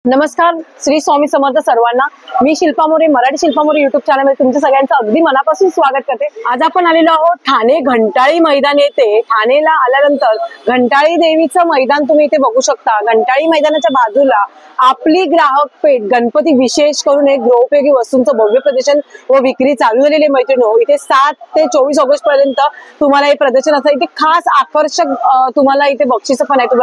नमस्कार, श्री स्वामी समर्थ सर्वांना। मी Shilpa More, Marathi Shilpa More YouTube channel मध्ये तुमच्या सगळ्यांचं अगदी मनापासून स्वागत करते। आज आपण आलेलो आहोत ठाणे घंटाळी मैदान येथे। ठाणेला आल्यानंतर घंटाळी देवीचं मैदान तुम्ही इथे बघू शकता। घंटाळी मैदानाच्या बाजूला आपली ग्राहक पेठ गणपती विशेष करून एक गृहोपयोगी वस्तूंचं भव्य प्रदर्शन व विक्री चालू झालेली आहे। मैत्रिणींनो, इथे 7 ते 24 ऑगस्ट पर्यंत तुम्हाला हे प्रदर्शन असं इथे खास आकर्षक तुम्हाला इथे बक्षीस पण आहे।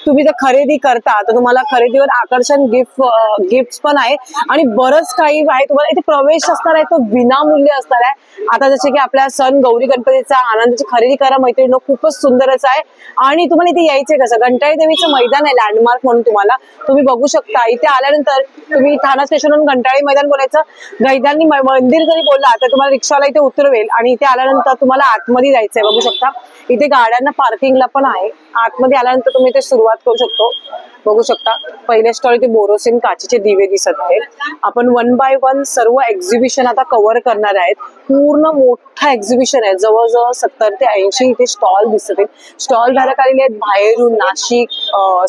तुम्ही जर खरेदी करता तर तुम्हाला खरेदीवर आकर्षण गिफ्ट पण आहे आणि बरंच काही आहे। तुम्हाला इथे प्रवेश असणार आहे तो विनामूल्य असणार आहे। आता जसे की आपल्या सण गौरी गणपतीचा आनंदाची खरेदी करा मैत्रिणींनो, खूपच सुंदरच आहे। आणि तुम्हाला इथे यायचंय कसं, घंटाळी देवीचं मैदान आहे लँडमार्क म्हणून तुम्ही बघू शकता। इथे आल्यानंतर तुम्ही ठाणा स्टेशनवरून घंटाळी मैदान बोलायचं, गैदानी मंदिर जरी बोलला तर तुम्हाला रिक्षाला इथे उतरवेल आणि इथे आल्यानंतर तुम्हाला आतमध्ये जायचंय। बघू शकता इथे गाड्यांना पार्किंगला पण आहे। आतमध्ये आल्यानंतर तुम्ही इथे सुरुवात करू शकतो। बघू शकता पहिले स्टॉल इथे बोरोसिल काचेचे दिवे दिसत आहेत। आपण 1 बाय 1 सर्व एक्झिबिशन आता कव्हर करणार आहेत। पूर्ण मोठा एक्झिबिशन आहे, जवळजवळ 70 ते 80 इथे स्टॉल दिसत आहेत। स्टॉल धारक आलेले आहेत बाहेरून, नाशिक,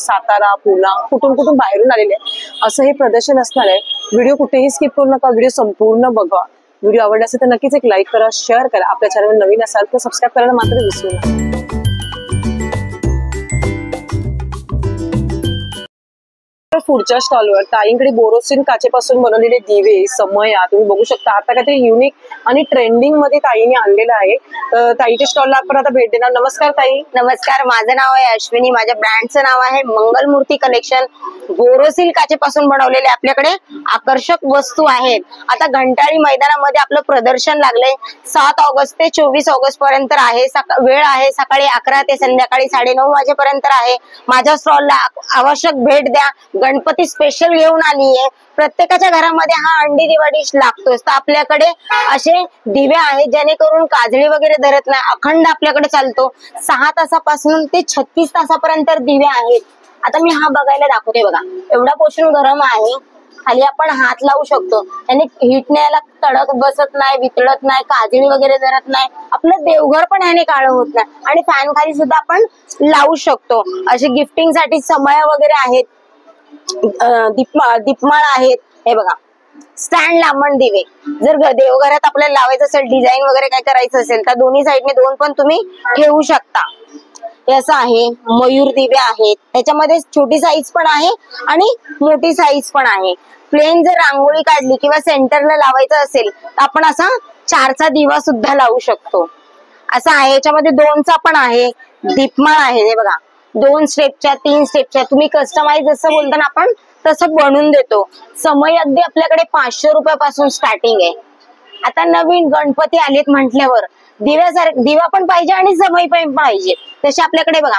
सातारा, पुणा, कुठून बाहेरून आलेले आहेत। असं हे प्रदर्शन असणार आहे। व्हिडिओ कुठेही स्किप करू नका, व्हिडिओ संपूर्ण बघा। व्हिडिओ आवडला असेल तर नक्कीच एक लाईक करा, शेअर करा। आपल्या चॅनलवर नवीन असाल तर सबस्क्राईब करायला मात्र विसरू नका। पुढच्या स्टॉलवर ताईंकडे बोरोसिल काचेपासून बनवलेले दिवे, समया तुम्ही बघू शकता। आता काहीतरी युनिक आणि ट्रेंडिंग मध्ये ताईने आणलेलं आहे। ताईच्या स्टॉलला आपण आता भेट देणार। नमस्कार ताई। नमस्कार, माझं नाव आहे अश्विनी, माझ्या ब्रँडचं नाव आहे मंगलमूर्ती कलेक्शन। बोरोसिल काचेपासून बनवलेले आपल्याकडे आकर्षक वस्तू आहेत। आता घंटाळी मैदानामध्ये आपलं प्रदर्शन लागलंय। 7 ऑगस्ट ते 24 ऑगस्ट पर्यंत आहे। वेळ आहे सकाळी 11 ते संध्याकाळी 9:30 वाजेपर्यंत आहे। माझ्या स्टॉलला आवश्यक भेट द्या। गणपती स्पेशल घेऊन आलीये। प्रत्येकाच्या घरामध्ये हा अंडी दिवाळी लागतोच, तर आपल्याकडे असे दिवे आहेत जेणेकरून काजळी वगैरे धरत नाही, अखंड आपल्याकडे चालतो। 6 तासापासून ते 36 तासापर्यंत दिवे आहेत। आता मी हा बघायला दाखवते बघा, एवढा पोषण गरम आहे। खाली आपण हात लावू शकतो, त्याने हिटने याला तडक बसत नाही, वितळत नाही, काजळी वगैरे धरत नाही। आपलं देवघर पण याने काळं होत नाही आणि फॅन खाली सुद्धा आपण लावू शकतो। असे गिफ्टिंग साठी समया वगैरे आहेत, दीपमाळ आहेत। हे बघा स्टँड लांबण दिवे, जर देवघरात आपल्याला लावायचं असेल, डिझाईन वगैरे काय करायचं असेल तर दोन्ही साईडने 2 पण तुम्ही ठेवू शकता। हे असं आहे। मयूर दिवे आहेत, त्याच्यामध्ये छोटी साईज पण आहे आणि मोठी साईज पण आहे। प्लेन जर रांगोळी काढली किंवा सेंटरला लावायचं असेल तर आपण असा 4चा दिवा सुद्धा लावू शकतो। असं आहे। याच्यामध्ये 2चा पण आहे। दीपमाळ आहे, हे बघा 2 स्टेपच्या, 3 स्टेपच्या, तुम्ही कस्टमाइज जसं बोलता ना आपण तसं बनवून देतो। समय अगदी आपल्याकडे 500 रुपयापासून स्टार्टिंग आहे। आता नवीन गणपती आलेत म्हटल्यावर दिवा पण पाहिजे आणि समई पण पाहिजे। तसे आपल्याकडे बघा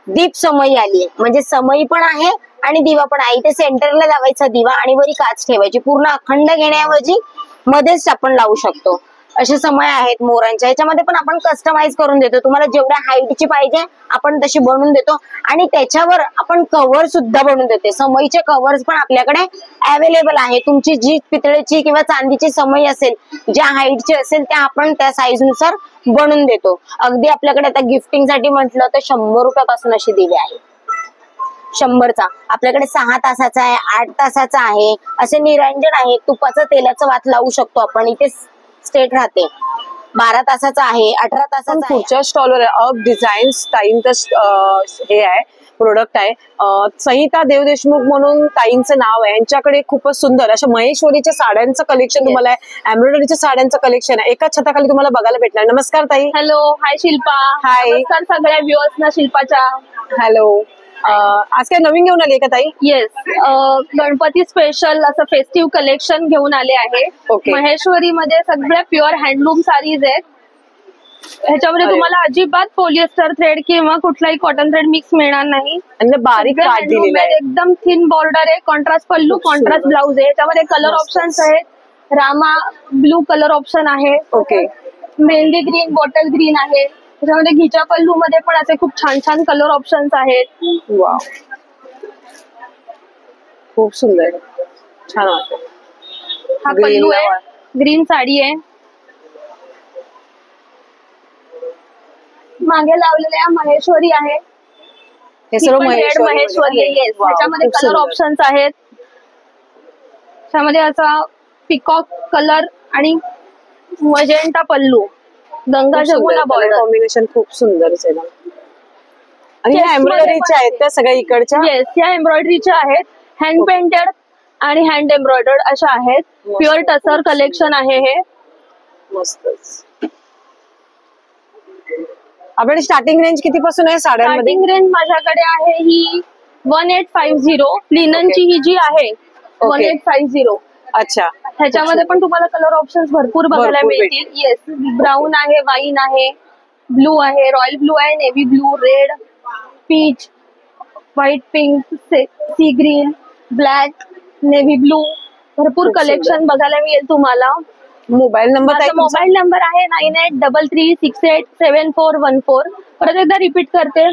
दीप समई आली, म्हणजे समई पण आहे आणि दिवा पण आहे। इथे सेंटरला लावायचा दिवा आणि वरी काच ठेवायची। पूर्ण अखंड घेण्याऐवजी मध्येच आपण लावू शकतो। असे समय आहेत मोरांच्या, याच्यामध्ये पण आपण कस्टमाइज करून देतो। तुम्हाला जेवढ्या हाईटची पाहिजे आपण तशी बनवून देतो आणि त्याच्यावर आपण कव्हर सुद्धा बनवून देते। समईचे कव्हर्स पण आपल्याकडे अवेलेबल आहे। तुमची जी पितळेची किंवा चांदीची समई असेल, ज्या हाईटची असेल त्या आपण त्या साईज नुसार बनवून देतो। अगदी आपल्याकडे आता गिफ्टिंग साठी म्हटलं तर 100 रुपयापासून असे दिवे आहेत। 100चा आपल्याकडे 6 तासाचा आहे, 8 तासाचा आहे। असे निरंजन आहे, तुपाचं तेलाचं वात लावू शकतो आपण। इथे स्टेट राहते। 12 तासाचा आहे, 18 तासाचा। पुढच्या स्टॉलवर अप डिझाईन्स ताईंचं हे आहे, प्रोडक्ट आहे। संहिता देव देशमुख म्हणून ताईंचं नाव आहे। यांच्याकडे खूपच सुंदर अशा महेश्वरीच्या साड्यांचं कलेक्शन तुम्हाला आहे, एम्ब्रॉयडरीच्या साड्यांचं कलेक्शन आहे, एकाच छताखाली तुम्हाला बघायला भेटणार। नमस्कार ताई। हॅलो, हाय शिल्पा। हाय, नमस्कार सगळ्या व्ह्युअर्सना शिल्पाच्या। हॅलो। आज काय नवीन घेऊन आली का ताई? येस, गणपती स्पेशल असं फेस्टिव्ह कलेक्शन घेऊन आले आहे। महेश्वरी मध्ये सगळ्या प्युअर हँडलूम साडीज आहेत। ह्याच्यामध्ये तुम्हाला अजिबात पॉलिएस्टर थ्रेड किंवा कुठलाही कॉटन थ्रेड मिक्स मिळणार नाही। आणि बारीक काट दिलेला आहे, एकदम थिन बॉर्डर आहे, कॉन्ट्रास्ट पल्लू, कॉन्ट्रास्ट ब्लाउज आहे। याच्यामध्ये कलर ऑप्शन्स आहेत, रामा ब्लू कलर ऑप्शन आहे, okay, mehndi green, bottle green आहे। त्याच्यामध्ये घिचा पल्लू मध्ये पण असे खूप छान छान कलर ऑप्शन्स आहेत। वाव, खूप सुंदर, छान वाटतं। हा पल्लू आहे, ग्रीन साडी आहे। मागे लावलेल्या महेश्वरी आहे, हे सर्व महेश्वरी आहे। त्याच्यामध्ये कलर ऑप्शन्स आहेत, त्यामध्ये असा पिकॉक कलर आणि मजेंटा पल्लू, गंगा जमुना बॉर्डर. कॉम्बिनेशन खूप सुंदरच आहे ना. आणि ह्या एम्ब्रॉयडरीच्या आहेत त्या सगळ्या इकडच्या? येस, या एम्ब्रॉयडरीच्या आहेत. हँड पेंटेड आणि हँड एम्ब्रॉयडर्ड अशा आहेत. प्युअर टसर कलेक्शन आहे हे. मस्तच. आपल्याकडे स्टार्टिंग रेंज किती पासून आहे साड्यांमध्ये? स्टार्टिंग रेंज माझ्याकडे आहे ही 1850. लिननची ही जी आहे 1850. अच्छा. ह्याच्यामध्ये पण तुम्हाला कलर ऑप्शन्स भरपूर बघायला मिळतील. येस, ब्राऊन आहे, वाईन आहे, ब्लू आहे, रॉयल ब्लू आहे, navy blue, red, peach, white, pink, sea green, black, navy blue, भरपूर कलेक्शन बघायला मिळेल तुम्हाला. Mobile number? मोबाईल नंबर आहे 9833687414. परत एकदा रिपीट करते,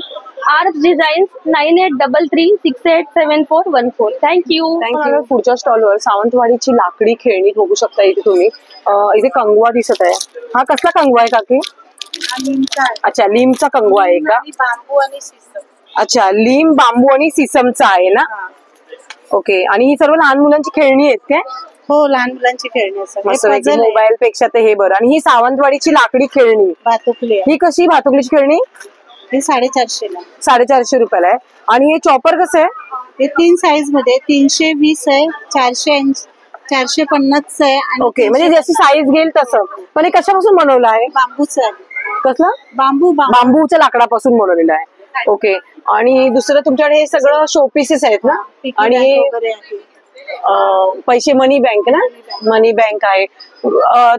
आर्ट डिझाईन्स 9833687414. थँक्यू. पुढच्या स्टॉलवर सावंतवाडीची लाकडी खेळणी बघू शकता इथे तुम्ही. इथे कंगवा दिसत आहे. हा कसला कंगवा आहे काकी? अच्छा, लिमचा कंगवा आहे का? बांबू आणि सिसम. अच्छा, लिम, बांबू आणि सिसमचा आहे ना. ओके. आणि ही सर्व लहान मुलांची खेळणी आहेत काय? हो, लहान मुलांची खेळणी. मोबाईल पेक्षा ते हे बरं. आणि ही सावंतवाडीची लाकडी खेळणी भातुकली. ही कशी भातुकलीची खेळणी? हे 450 ला. 450 रुपयाला आहे. आणि हे चॉपर कसं आहे? हे 3 साईज मध्ये 320 आहे, 480, 450 आहे. ओके, म्हणजे जशी साईज घेईल तसं. पण हे कशापासून बनवलं आहे? बांबूचं आहे. कसलं? बांबूच्या लाकडापासून बनवलेलं आहे. ओके. आणि दुसरं तुमच्याकडे हे सगळं शो पीसेस आहेत ना. आणि हे पैसे मनी बँक ना, मनी बँक आहे.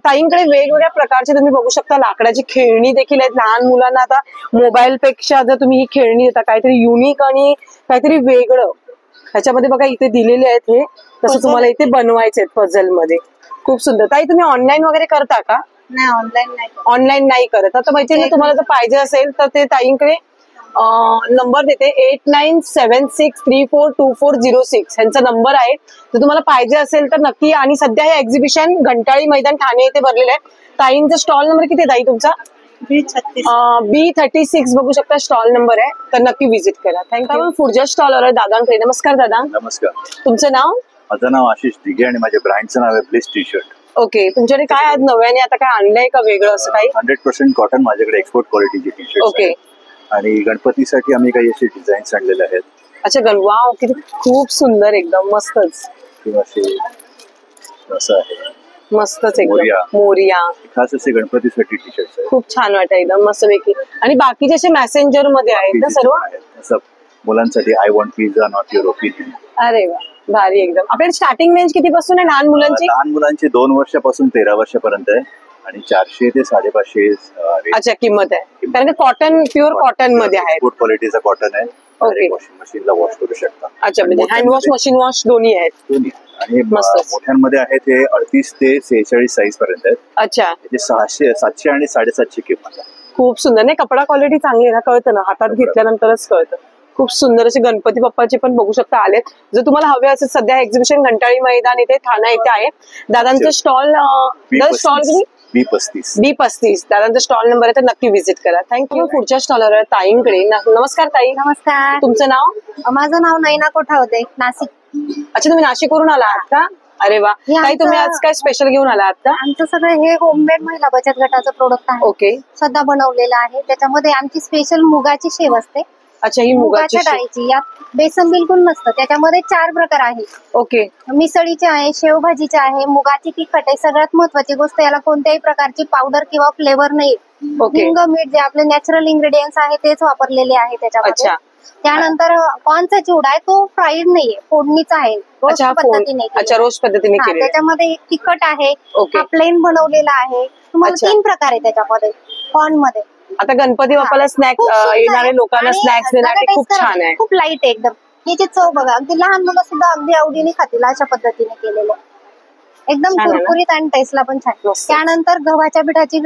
ताईंकडे वेगवेगळ्या प्रकारचे तुम्ही बघू शकता लाकडाची खेळणी देखील आहेत लहान मुलांना. आता मोबाईल पेक्षा जर तुम्ही ही खेळणी देता काहीतरी युनिक आणि काहीतरी वेगळं, ह्याच्यामध्ये बघा इथे दिलेले आहेत हे, तसं तुम्हाला इथे बनवायचे आहेत पझल मध्ये. खूप सुंदर. ताई तुम्ही ऑनलाईन वगैरे करता का? नाही, ऑनलाईन नाही करत. आता माहिती तुम्हाला जर पाहिजे असेल तर ते ताईंकडे नंबर देते 8976342406 ह्यांचा नंबर आहे. जर तुम्हाला पाहिजे असेल तर नक्की. आणि सध्या हे एक्झिबिशन घंटाळी मैदान ठाणे येथे भरलेलं आहे. ताईंचा स्टॉल नंबर किती ताई तुमचा? B36 बघू शकता स्टॉल नंबर आहे, तर नक्की व्हिजिट करा. थँक्यू. पुढच्या स्टॉलवर दादांकडे. नमस्कार दादा. नमस्कार. तुमचं नाव? माझं नाव आशिष दिघे आणि माझ्या ब्रँडचं नाव आहे ब्लिस टी शर्ट. ओके. तुमच्याकडे काय आज नव्याने आता काय आणलंय का वेगळं असं काही? 100% कॉटन माझ्याकडे एक्सपोर्ट क्वालिटीचे टी शर्ट. ओके. आणि गणपतीसाठी आम्ही काही असे डिझाईन्स आणलेले आहेत. अच्छा, वाव, किती खूप सुंदर, एकदम मस्तच. किंवा असे असं आहे, मस्तच एकदम मोरिया. खास असे गणपतीसाठी टी शर्ट आहेत. खूप छान वाटतं एकदम मस्तपैकी. आणि बाकीचे असे मॅसेंजर मध्ये आहेत ना सर्व? असं मुलांसाठी I want pizza not your opinion. अरे वा, भारी एकदम. आपल्याकडे स्टार्टिंग रेंज किती पासून आहे लहान मुलांची? लहान मुलांची 2 वर्षापासून 13 वर्षापर्यंत आहे आणि 400 ते 550. अच्छा, किंमत आहे. कारण कॉटन, प्युअर कॉटन मध्ये आहे. गुड क्वालिटीचा कॉटन आहे. ओके. वॉशिंग मशीनला वॉश करू शकता. अच्छा, म्हणजे हँड वॉश, मशीन वॉश दोन्ही आहेत. आणि मोठ्यांमध्ये आहे ते 38 ते 46 साईज पर्यंत आहेत. अच्छा. त्याचे 600, 700 आणि 750 किंमत आहे. खूप सुंदर. नाही, कपडा क्वालिटी चांगली आहे ना, कळतं ना, हातात घेतल्यानंतरच कळतं. खूप सुंदर असे गणपती बाप्पाचे पण बघू शकता आलेत. जर तुम्हाला हवे असेल, सध्या एक्झिबिशन घंटाळी मैदान इथे ठाणा येथे आहे. दादांचं स्टॉल B35 दादांचा स्टॉल नंबर आहे, तर नक्की व्हिजिट करा. थँक्यू. पुढच्या स्टॉलवर ताईंकडे. नमस्कार ताई. नमस्कार. तुमचं नाव? माझं नाव नैना कोठावदे, नाशिक. अच्छा, तुम्ही नाशिकवरून आला आहात का? अरे वा. ताई, तुम्ही आज काय स्पेशल घेऊन आला आहात का? आमचं सगळं हे होममेड महिला बचत गटाचं प्रोडक्ट आहे. ओके. स्वतः बनवलेलं आहे. त्याच्यामध्ये आमची स्पेशल मुगाची शेव असते. अच्छा, ही मुगाची डाळीची. यात बेसन बिलकुल नसतं. त्याच्यामध्ये 4 प्रकार आहे. ओके. मिसळीचे आहे, शेवभाजीचे आहे, मुगाची तिखट आहे. सगळ्यात महत्वाची गोष्ट, याला कोणत्याही प्रकारची पावडर किंवा फ्लेवर नाही. हिंग, मीठ जे आपले नॅचरल इन्ग्रेडियंट्स आहे तेच वापरलेले आहे त्याच्यामध्ये. त्यानंतर कॉर्नचा चिवडा आहे, तो फ्राईड नाहीये, फोडणीचा आहे, रोस्ट पद्धतीने. अच्छा, रोस्ट पद्धतीने केलेला. त्याच्यामध्ये तिखट आहे, प्लेन बनवलेला आहे. तुम्हाला 3 प्रकार आहे त्याच्यामध्ये कॉर्न मध्ये. आता गणपती बाप्पाला स्नॅक्स, येणाऱ्या लोकांना स्नॅक्स देण्यासाठी खूप छान आहे. खूप लाईट आहे एकदम. याची चव बघा, अगदी लहान मुलं सुद्धा अगदी आवडीने खातील अशा पद्धतीने केलेलं. एकदम कुरकुरीत आणि टेस्टला पण छान. त्यानंतर गव्हाच्या पिठाची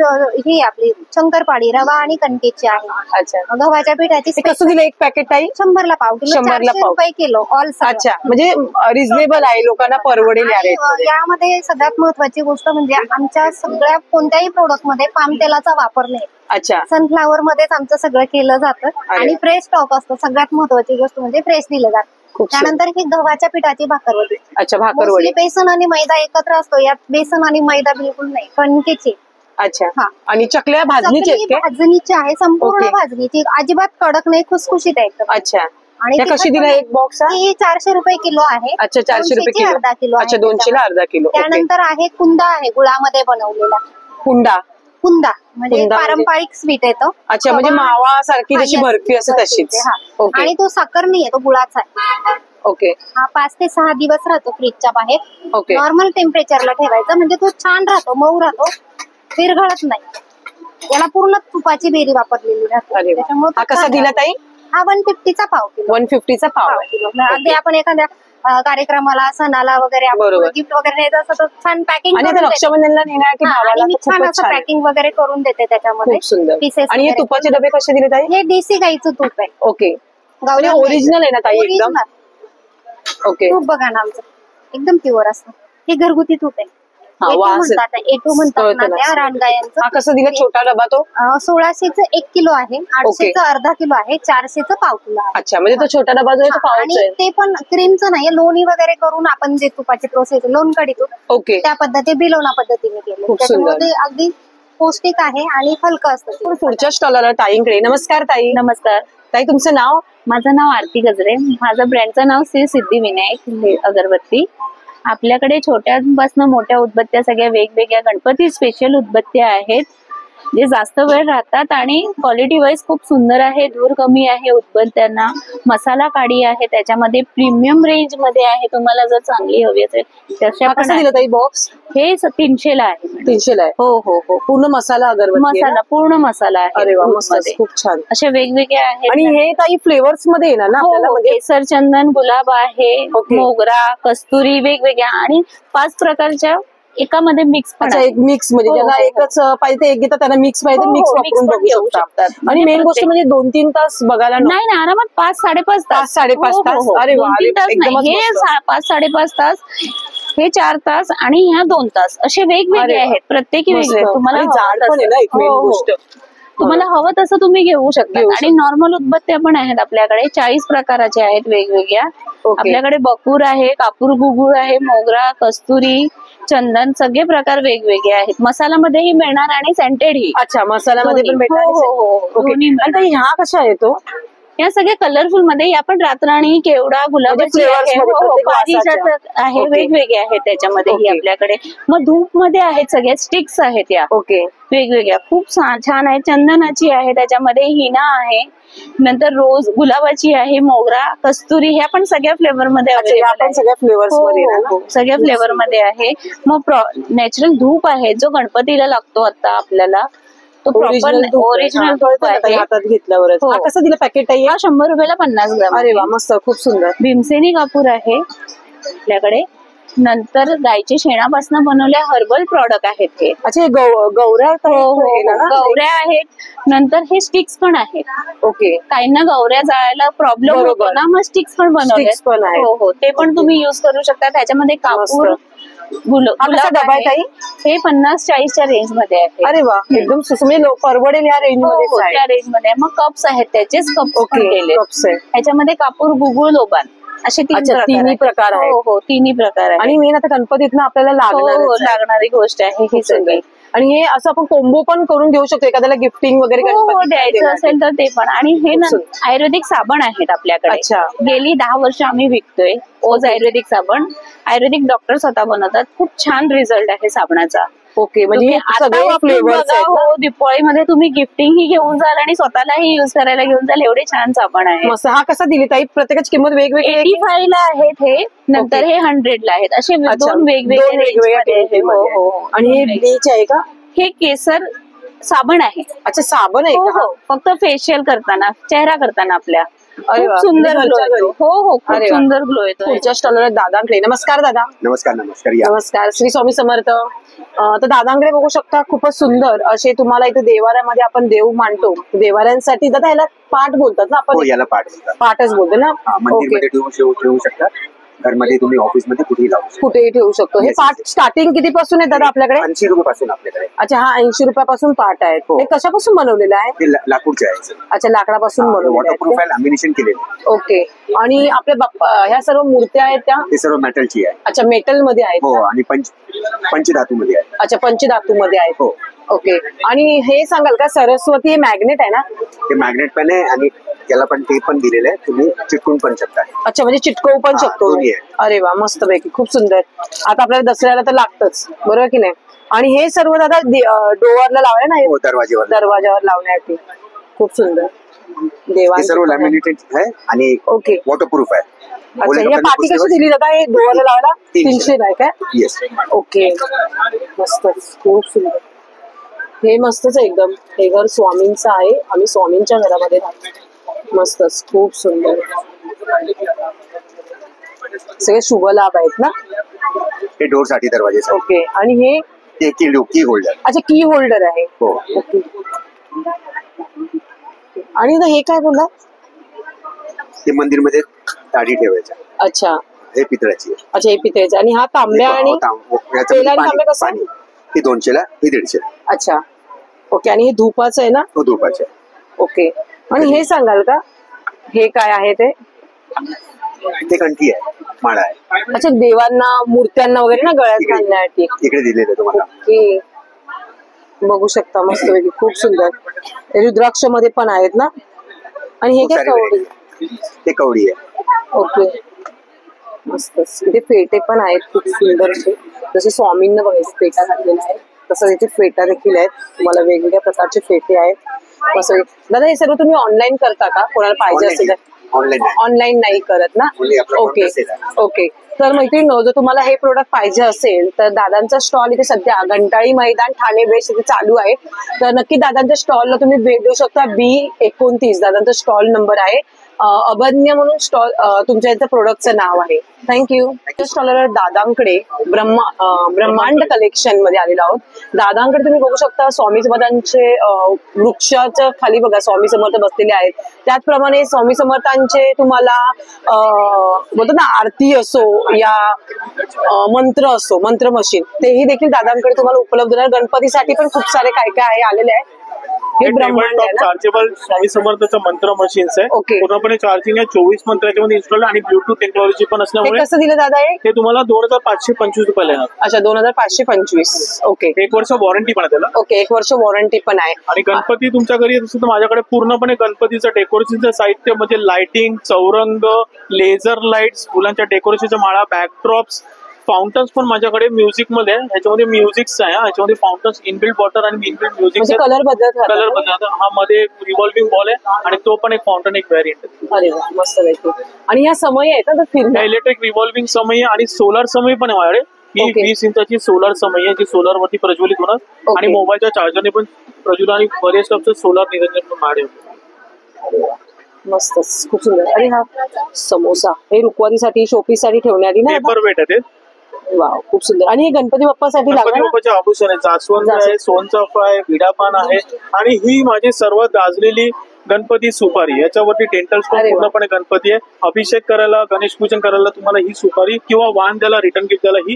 ही आपली शंकरपाळी, रवा आणि कणकेची आहे. अच्छा. गव्हाच्या पिठाची कसं दिलं एक पॅकेट ताई? 100 ला पाव किलो, 400 रुपये किलो ऑल. अच्छा, म्हणजे रिझनेबल आहे, लोकांना परवडेल. यामध्ये सगळ्यात महत्वाची गोष्ट म्हणजे आमच्या सगळ्या कोणत्याही प्रोडक्ट मध्ये पाम तेलाचा वापर नाही. अच्छा. सनफ्लावर मध्येच आमचं सगळं केलं जातं आणि फ्रेश स्टॉक असतं. सगळ्यात महत्वाची गोष्ट म्हणजे फ्रेश दिलं जातं. त्यानंतर ही गव्हाच्या पिठाची भाकरवडी. अच्छा, भाकरवडी. Mostly बेसन आणि मैदा एकत्र असतो, यात बेसन आणि मैदा बिलकुल नाही, कणकेची. अच्छा. हा. आणि चकल्या भाजणीची आहेत काय? भाजणीची आहे, संपूर्ण ओके. भाजणीची, अजिबात कडक नाही, खुसखुशीत आहे एकदम. अच्छा. आणि त्या कशी दिला एक बॉक्स? ही 400 रुपये किलो आहे. अच्छा, 400 रुपये 200 ची किलो. अर्धा किलो आहे अच्छा, 200 ला अर्धा किलो. ओके. त्यानंतर आहे कुंदा, आहे गुळामध्ये बनवलेला कुंडा. कुंदा, म्हणजे कुंदा म्हणजे? पारंपरिक स्वीट येतो. अच्छा, म्हणजे मावा सारखी जशी बर्फी असते तशीच. ओके. आणि तो साखर नाहीये, तो गुळाचा आहे. ओके. हा 5 ते 6 दिवस राहतो फ्रीजच्या बाहेर. ओके. नॉर्मल टेम्परेचरला ठेवायचं, म्हणजे तो छान राहतो, मऊ राहतो, विरघळत नाही. याला पूर्ण तुपाची बेरी वापरलेली राहते. अरे वा. त्याच्यामुळे हा तो कसा छान दिला राहतो. ताई? हा 150 चा पाव किलो. 150 चा पाव आहे. किलो. अगदी आपण एखाद्या कार्यक्रमाला, सणाला वगैरे बरोबर. गिफ्ट वगैरे न्यायचं असं तर छान पॅकिंग आणि आता रक्षाबंधनला नेण्यासाठी भावाला मी तर छान खूपच असं छान आहे. पॅकिंग वगैरे करून देते त्याच्यामध्ये. खूप सुंदर. पीसेस आणि हे वगैरे. तुपाचे डबे कसे दिले ताई? हे देसी गाईचं तूप आहे. ओके. गावरान ओरिजिनल आहे ना ताई गाईचं. एकदम? Original. ओके. तूप बघा ना आमचं एकदम प्युअर असतं. हे घरगुती तूप आहे. हा, A2 वास म्हणतात, A2 म्हणतात ना कळतं ना. त्या रानगायांचं. हा कसा दिला छोटा डबा तो? 1600चं 1 किलो आहे, 800चं अर्धा किलो आहे, 400चं पाव किलो आहे. अच्छा, म्हणजे तो छोटा डबा जो आहे तो हा, पावचा आणि आहे. ते पण क्रीमचं नाही, लोणी वगैरे करून आपण जे तुपाची प्रोसेस लोण काढतो ओके. त्या पद्धती बिलवणा पद्धतीने केले. खूप त्याच्यामुळे सुंदर. ते अगदी पौष्टिक आहे आणि हलकं असतं ते. पुढच्या स्टॉलला ताईंकडे. नमस्कार ताई. नमस्कार, ताई तुमचं नाव? माझं नाव आरती गजरे. माझं ब्रँडचं नाव श्री सिद्धिविनायक अगरबत्ती. आपल्याकडे छोट्यापासून मोठ्या उदबत्त्या सगळ्या वेगवेगळ्या गणपती स्पेशल उदबत्त्या आहेत, जे जास्त वेळ राहतात आणि क्वालिटी वाईज खूप सुंदर आहे. धूर कमी आहे उदबत्त्यांना. मसाला काडी आहे, त्याच्यामध्ये प्रीमियम रेंज मध्ये आहे. तुम्हाला जर चांगली हवी असेल तशा हा पण कसा आहे. दिला ताई बॉक्स? हे 300 ला आहे मॅडम. 300 ला आहे. हो हो हो. पूर्ण मसाला अगरबत्ती आहे ना? मसाला, पूर्ण मसाला आहे. अरे वा, दूधमध्ये. मस्त, खूप छान. असे वेगवेगळे आहेत. आणि हे ताई फ्लेवर्स मध्ये येणार ना हो, आपल्याला? हो. म्हणजे केसर, चंदन, गुलाब आहे, ओके. मोगरा, कस्तुरी, वेगवेगळ्या आणि 5 प्रकारच्या एकामध्ये मिक्स पण अच्छा, आहे. एक मिक्स म्हणजे हो, ज्यांना हो, हो. एकच पाहिजे ते एक घेतात, त्यांना मिक्स पाहिजे हो, मिक्स हो, वापरून mix पण बघू घेऊ शकतात. शकतात. आणि मेन गोष्ट प्रत्येक- म्हणजे 2-3 तास बघायला नको. नाही ना, आरामात 5-5.5 तास. 5-5.5 तास? हो, हो, हो. अरे वा, 2-3 तास एकदमच नाही, हे मस्त. 5-5.5 तास, हे 4 तास आणि ह्या 2 तास असे वेगवेगळे अरे वा. आहेत. प्रत्येकी मस्त. वेगळे. तुम्हाला आणि हवं जाड पण आहे ना एक तसं. मेन हो, हो. गोष्ट. तुम्हाला हवं तसं तुम्ही घेऊ शकता. घेऊ आणि नॉर्मल उदबत्त्या पण आहेत आपल्याकडे. 40 प्रकाराच्या आहेत वेगवेगळ्या. ओके. आपल्याकडे बकूर आहे, कापूर गुगुळ आहे, मोगरा, कस्तुरी, चंदन, सगळे प्रकार वेगवेगळे आहेत. मसाल्यामध्येही मिळणार आणि सेंटेड ही. अच्छा, मसाल्यामध्ये पण दोन्ही. भेटणार? हो, हो, हो. ओके. दोन्ही आणि ताई ह्या कशा येतो? या सगळ्या कलरफुल मध्ये या पण रातराणी, केवडा, गुलाबाची flavors आहे, मध्ये हो, हो, प्रत्येक वासाच्या. पारिजात आहे, ओके. वेगवेगळे आहेत त्याच्यामध्ये ही ओके. आपल्याकडे. मग धूप मध्ये आहेत सगळ्या स्टिक्स आहेत या ओके. वेगवेगळ्या, खूप छान आहे. चंदनाची आहे, त्याच्यामध्ये हिना आहे, नंतर रोज, गुलाबाची आहे, मोगरा, कस्तुरी, ह्या पण सगळ्या फ्लेवर मध्ये अच्छा, ह्या available पण आहे. सगळ्या फ्लेवर्स हो, मध्ये हो, येणार हो. ना? सगळ्या फ्लेवर मध्ये आहे. मग नॅचरल धूप आहे, जो गणपतीला लागतो आता आपल्याला. तो ओरिजिनल प्रॉपर ओरिजिनल धूप आहे. हातात घेतल्यावरच. हो. हा कसा दिला पॅकेट ताई? हा 100 रुपयाला 50 ग्राम. अरे वा, मस्त, खूप सुंदर. भीमसेनी कापूर आहे आपल्याकडे. नंतर गायच्या शेणापासून बनवल्या हर्बल प्रॉडक्ट आहेत हे. अच्छा, हे गौऱ्या हो, हो, येणार ना? गौऱ्या आहेत. नंतर हे स्टिक्स पण आहेत. ओके. काहींना गौऱ्या जाळायला प्रॉब्लेम बरोबर. होतो ना, मग स्टिक्स पण बनवले. Sticks पण आहेत. हो हो, ते पण तुम्ही युज करू शकता. त्याच्यामध्ये कापूर, हा कसा गुलाब डबा आहे आहे. ताई? हे 50-40च्या रेंज मध्ये आहे. अरे वा, एकदम सुसमी परवडेल या रेंज हो, हो, मध्ये. त्या रेंज मध्ये आहे. मग कप्स आहेत, त्याचेच कप्स ओके, केले. कप्स आहे. ह्याच्यामध्ये कापूर, गुगुळ, लोबान असे अच्छा, तिन्ही प्रकार आहेत. हो हो, तिन्ही प्रकार आहेत. आणि मेन आता गणपतीत आपल्याला हो हो, लागणार लागणारी गोष्ट आहे ही सगळी. आणि हे असं आपण कोंबो पण करून घेऊ शकतो एखाद्याला गिफ्टिंग वगैरे हो हो, गणपतीत द्यायचं देण्यासाठी. असेल तर ते पण. आणि हे खूप सुंदर. आयुर्वेदिक साबण आहेत आपल्याकडे. अच्छा. गेली 10 वर्ष आम्ही विकतोय ओज आयुर्वेदिक साबण. आयुर्वेदिक डॉक्टर स्वतः बनवतात. खूप छान रिझल्ट आहे साबणाचा. ओके, म्हणजे तुम्ही हे आता सगळे वापरून फ्लेवर्स बघा. आहेत ना? हो, दिवाळीमध्ये तुम्ही गिफ्टिंग ही घेऊन जाल आणि स्वतःलाही युज करायला घेऊन जाल, एवढे छान साबण आहे. मस्त. हा कसा दिली ताई? प्रत्येकाची किंमत वेगवेगळी आहे की? 85 ला आहेत हे, नंतर ओके. हे 100 ला आहेत. असे अच्छा, दोन दोन वेगवेगळे वेगवेगळ्या range मध्ये आहे. हो किमतीमध्ये. हो हो. आणि हे ब्लीच आहे का? हे केसर साबण आहे. अच्छा, साबण आहे हो का? हो, फक्त फेशियल करताना, चेहरा करताना आपल्या अरे खूप वा, सुंदर म्हणजे ग्लो घरच्या येतो. घरी. हो हो, खूप अरे वा. सुंदर ग्लो येतो. पुढच्या स्टॉलवर दादांकडे. नमस्कार दादा. नमस्कार नमस्कार या नमस्कार, श्री स्वामी समर्थ. तर दादांकडे बघू शकता, खूपच सुंदर असे तुम्हाला इथे देवाऱ्यामध्ये आपण देव मांडतो. देवाऱ्यांसाठी दादा ह्याला पाठ बोलतात ना हो आपण? याला पाठ बोलतात. पाठच बोलतो ना? हा, मंदिरमध्ये ठेवू शकतात घरमध्ये तुम्ही ऑफिसमध्ये कुठेही लावू शकता. कुठेही ठेवू शकतो. हे Yes, पार्ट yes. स्टार्टिंग किती पासून आहे दादा आपल्याकडे? 80 रुपयापासून आपल्याकडे. अच्छा, हा 80 रुपयापासून पार्ट आहे. हो. हे कशापासून बनवलेलं आहे? ते लाकूडचे आहे. अच्छा, लाकडापासून बनवलेलं वॉटरप्रूफ आहे. आहे, लॅमिनेशन केलेलं. ओके. आणि आपल्या ह्या सर्व मूर्त्या आहेत त्या हे सर्व मेटलची आहे. अच्छा मेटल मध्ये आहेत हो, का? आणि पंचधातू मध्ये आहे. अच्छा, पंचधातू मध्ये आहेत. हो. ओके. आणि हे सांगाल का सरस्वती हे मॅग्नेट आहे ना? ते मॅग्नेट पण आहे आणि त्याला पण ते पण दिलेलं आहे, तुम्ही चिटकून पण शकता. अच्छा, म्हणजे चिटकवू पण हा, शकतो. दोन्ही आहे. अरे वा, मस्त पैकी, खूप सुंदर. आता आपल्याला दसऱ्याला तर लागतच, बरोबर की नाही? आणि हे सर्व दादा डोअरला लावलंय ना? हो, दरवाजेवर. दरवाजावर लावण्यासाठी खूप सुंदर. हे देवांचं सर्व पण आहे. लॅमिनेटेड आहे आणि ओके. वॉटरप्रूफ आहे. अच्छा, या पाठी कशी दिली जातात? हे डोअरला लावायला 300 आहे काय? येस. ओके, मस्तच, खूप सुंदर. हे मस्तच आहे एकदम. हे घर स्वामींचं आहे. आम्ही स्वामींच्या घरामध्ये राहतो. मस्तच, खूप सुंदर. सगळे शुभ लाभ आहेत ना? हे डोर साठी दरवाजे. ओके. आणि हे की होल्डर. अच्छा, की होल्डर आहे. हो. ओके. आणि हे काय बोलला? ते मंदिर मध्ये ताडी ठेवायचं. अच्छा. हे पितळाची आहे. अच्छा, हे पितळेचं. आणि हा तांब्या आणि तेल आणि तांब्या कसं? हे 200ला, हे 150. अच्छा, ओके. आणि हे धुपाचं आहे ना? हो, धुपाचे. ओके. आणि हे सांगाल का हे काय आहे ते? ते कंठी आहे, माळा आहे. अच्छा, देवांना मूर्त्यांना वगैरे ना गळ्यात घालण्यासाठी इकडे दिलेलं आहे तुम्हाला. ओके. बघू शकता, मस्त पैकी, खूप सुंदर. रुद्राक्ष मध्ये पण आहेत ना? आणि हे खूप काय सारे कवडी? ते कवडी आहे. ओके, मस्तच. इथे फेटे पण आहेत खूप सुंदरसे. जसे स्वामींना बघायचे फेटा घातलेला आहे तसं इथे फेटा देखील आहेत. तुम्हाला वेगवेगळ्या प्रकारचे फेटे आहेत. मस्त. दादा, हे सर्व तुम्ही ऑनलाईन करता का? कोणाला पाहिजे असेल तर? ऑनलाईन नाही करत ना? ओके. ओके. तर मैत्रिणी, जर तुम्हाला हे प्रोडक्ट पाहिजे असेल तर दादांचा स्टॉल इथे सध्या घंटाळी मैदान ठाणे वेस्ट इथे चालू आहे. तर नक्की दादांच्या स्टॉलला तुम्ही भेट देऊ शकता. B29 दादांचा स्टॉल नंबर आहे. अभज्ञ म्हणून स्टॉल तुमच्या इथं प्रोडक्टचं नाव आहे. थँक्यू. स्टॉलवर दादांकडे ब्रह्मांड कलेक्शन मध्ये आलेलो आहोत. दादांकडे तुम्ही बघू शकता स्वामी समर्थांचे वृक्षाच्या खाली बघा स्वामी समर्थ बसलेले आहेत. त्याचप्रमाणे स्वामी समर्थांचे तुम्हाला बोलतो ना आरती असो या मंत्र असो, मंत्र मशीन, तेही देखील दादांकडे तुम्हाला उपलब्ध आहे. गणपतीसाठी पण खूप सारे काय काय आहे आलेले आहे. हे ब्रह्मांड आहे ना? चार्जेबल स्वामी समर्थाचं मंत्र मशीन्स आहे. ओके. पूर्णपणे चार्जिंग आहे. 24 मंत्र याच्यामध्ये इन्स्टॉल आणि ब्लूटूथ टेक्नॉलॉजी पण हे असल्यामुळे कसं दिलं दादा? हे तुम्हाला 2525 रुपयाला येणार. अच्छा, 2525. ओके. 1 वर्ष वॉरंटी पण आहे त्याला. ओके, 1 वर्ष वॉरंटी पण आहे. आणि गणपती तुमच्या घरी असेल तर माझ्याकडे पूर्णपणे गणपतीचं डेकोरेशनचं साहित्य म्हणजे लाइटिंग, चौरंग, लेझर लाईट्स, फुलांच्या डेकोरेशनच्या माळा, बॅकड्रॉप्स, फाउंटन्स पण माझ्याकडे म्युझिक मध्ये आहे. ह्याच्यामध्ये म्युझिक्स आहे. ह्याच्यामध्ये फाउंटन्स, इनबिल्ट वॉटर आणि इनबिल्ट म्युझिक, म्हणजे कलर बदलत राहतात. कलर बदलतात. हा मध्ये रिव्हॉल्विंग बॉल आहे आणि तो पण एक फाउंटन, एक व्हॅरियंट आहे. अरे वा, मस्त पैकी. आणि ह्या समय आहेत ना फिरण्या? इलेक्ट्रिक रिव्हॉल्विंग समय आणि सोलार समय पण आहे माझ्याकडे. ही Okay. 20 इंचाची सोलार समय आहे जी सोलार वरती प्रज्वलित होणार. Okay. आणि मोबाईलच्या चार्जरने पण प्रज्वलित आणि बरेच सोलार निरंजन पण माझ्याकडे. मस्तच, खूप सुंदर. अरे हा समोसा, हे रुखवातीसाठी शोपीसाठी ठेवण्यासाठी ना? पेपर वेट आहे ते. वाव, खूप सुंदर. आणि हे गणपती बाप्पासाठी गणपती लागणार? बाप्पाचे आभूषण आहे. जास्वंद आहे, सोनचाफा आहे, विडापान आहे आणि ही माझी सर्वात गाजलेली गणपती सुपारी. याच्यावरती डेंटल स्टोन अरे वा. पूर्णपणे गणपती आहे. अभिषेक करायला, गणेश पूजन करायला तुम्हाला ही सुपारी किंवा वाण द्यायला, रिटर्न गिफ्ट द्यायला ही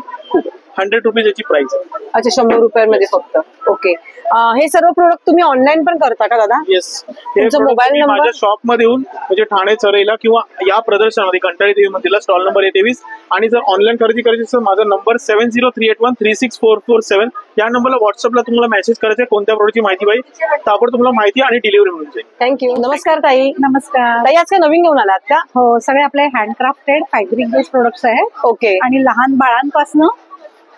100 रुपीज याची प्राइस आहे. अच्छा, 100 रुपयांमध्ये फक्त. ओके. हे सर्व प्रोडक्ट तुम्ही ऑनलाईन पण करता का दादा? येस. तुमचा मोबाईल नंबर? माझ्या शॉप मध्ये येऊन म्हणजे ठाणे चरईला किंवा या प्रदर्शनामध्ये घंटाळी देवी मंदिरला स्टॉल नंबर आहे 23. आणि जर ऑनलाईन खरेदी करायची असेल माझा नंबर 7038136447. या नंबरला व्हॉट्सअपला तुम्हाला मेसेज करायचा कोणत्या प्रोडक्टची माहिती पाहिजे, ताबडतोब तुम्हाला माहिती आणि डिलिव्हरी मिळून जाईल. थँक्यू. नमस्कार ताई. नमस्कार. ताई, आज काय नवीन घेऊन आलात का? हो, सगळे आपले हँडक्राफ्टेड फायब्रिक बेस्ड प्रोडक्ट्स आहेत. ओके. आणि लहान बाळांपासून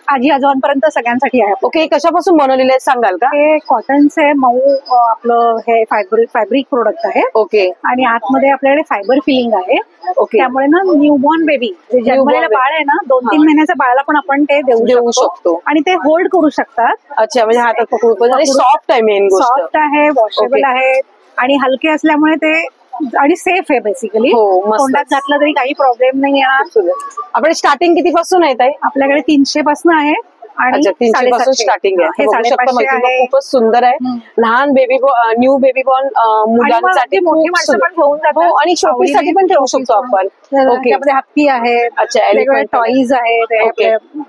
आजी आजोबांपर्यंत सगळ्यांसाठी आहे. ओके, हे कशापासून बनवलेले आहेत सांगाल का? हे कॉटनचे मऊ आपलं हे फॅब्रिक प्रोडक्ट आहे. ओके. आणि आतमध्ये आपल्याकडे फायबर फिलिंग आहे. ओके. त्यामुळे ना न्यूबॉर्न बेबी जे जन्मलेलं बाळ आहे ना, 2-3 महिन्याच्या बाळाला पण आपण ते देऊ शकतो. आणि ते होल्ड करू शकतात. अच्छा, म्हणजे हातात पकडू पण. आणि सॉफ्ट आहे मेन गोष्ट. सॉफ्ट आहे, वॉशेबल आहे आणि हलके असल्यामुळे ते आणि सेफ आहे बेसिकली. हो, मस्त. तोंडात घातलं तरी काही प्रॉब्लेम नाही येणार. आपण स्टार्टिंग किती पासून आहे ताई? आपल्याकडे 300 पासून आहे आणि अच्छा 300 पासून 750 स्टार्टिंग आहे. हे बघू शकता 550 मैत्रिणी, आहे. खूपच सुंदर आहे. लहान बेबी न्यू बेबी बॉर्न मुलांसाठी मोठी खूप माणसं सुंदर. पण घेऊन जातात. हो, आणि शोपीस साठी पण ठेवू शकतो आपण. ओके, त्यामध्ये हत्ती आहेत, अच्छा, वेगवेगळे elephant टॉईज आहेत. हे ओके. आपले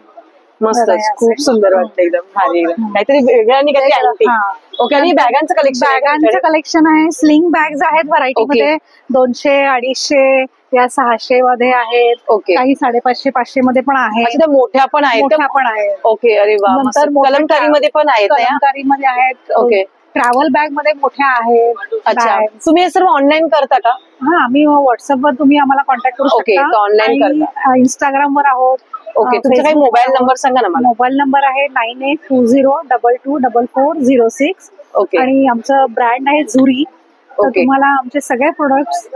मस्तच, खूप सुंदर वाटतं एकदम भारी. काहीतरी वेगळं आणि काहीतरी अँटिक. हा. ओके, आणि बॅगांचं कलेक्शन बॅगांचं कलेक्शन आहे. स्लिंग बॅग्स आहेत व्हरायटी ओके. मध्ये 200, 250 या 600 मध्ये आहेत. ओके. काही 550, 500 मध्ये पण आहेत. अच्छा, त्या मोठ्या पण आहेत. मोठ्या पण आहेत. ओके, अरे वा, नंतर कलमकारीमध्ये पण आहेत त्या? कलमकारीमध्ये आहेत. ओके. ट्रॅव्हल बॅग मध्ये मोठ्या आहेत. अच्छा, bags. तुम्ही हे सर्व ऑनलाईन करता का? हा, आम्ही व्हॉट्सअपवर तुम्ही आम्हाला कॉन्टॅक्ट करू ओके, शकता. तो online करता. इंस्टाग्रामवर आहोत. ओके, तुमचा काही मोबाईल नंबर सांगा ना मला. मोबाईल नंबर आहे 9820224406. ओके. आणि आमचं ब्रँड आहे झुरी. तर ओके. तुम्हाला आमचे सगळे प्रोडक्ट्स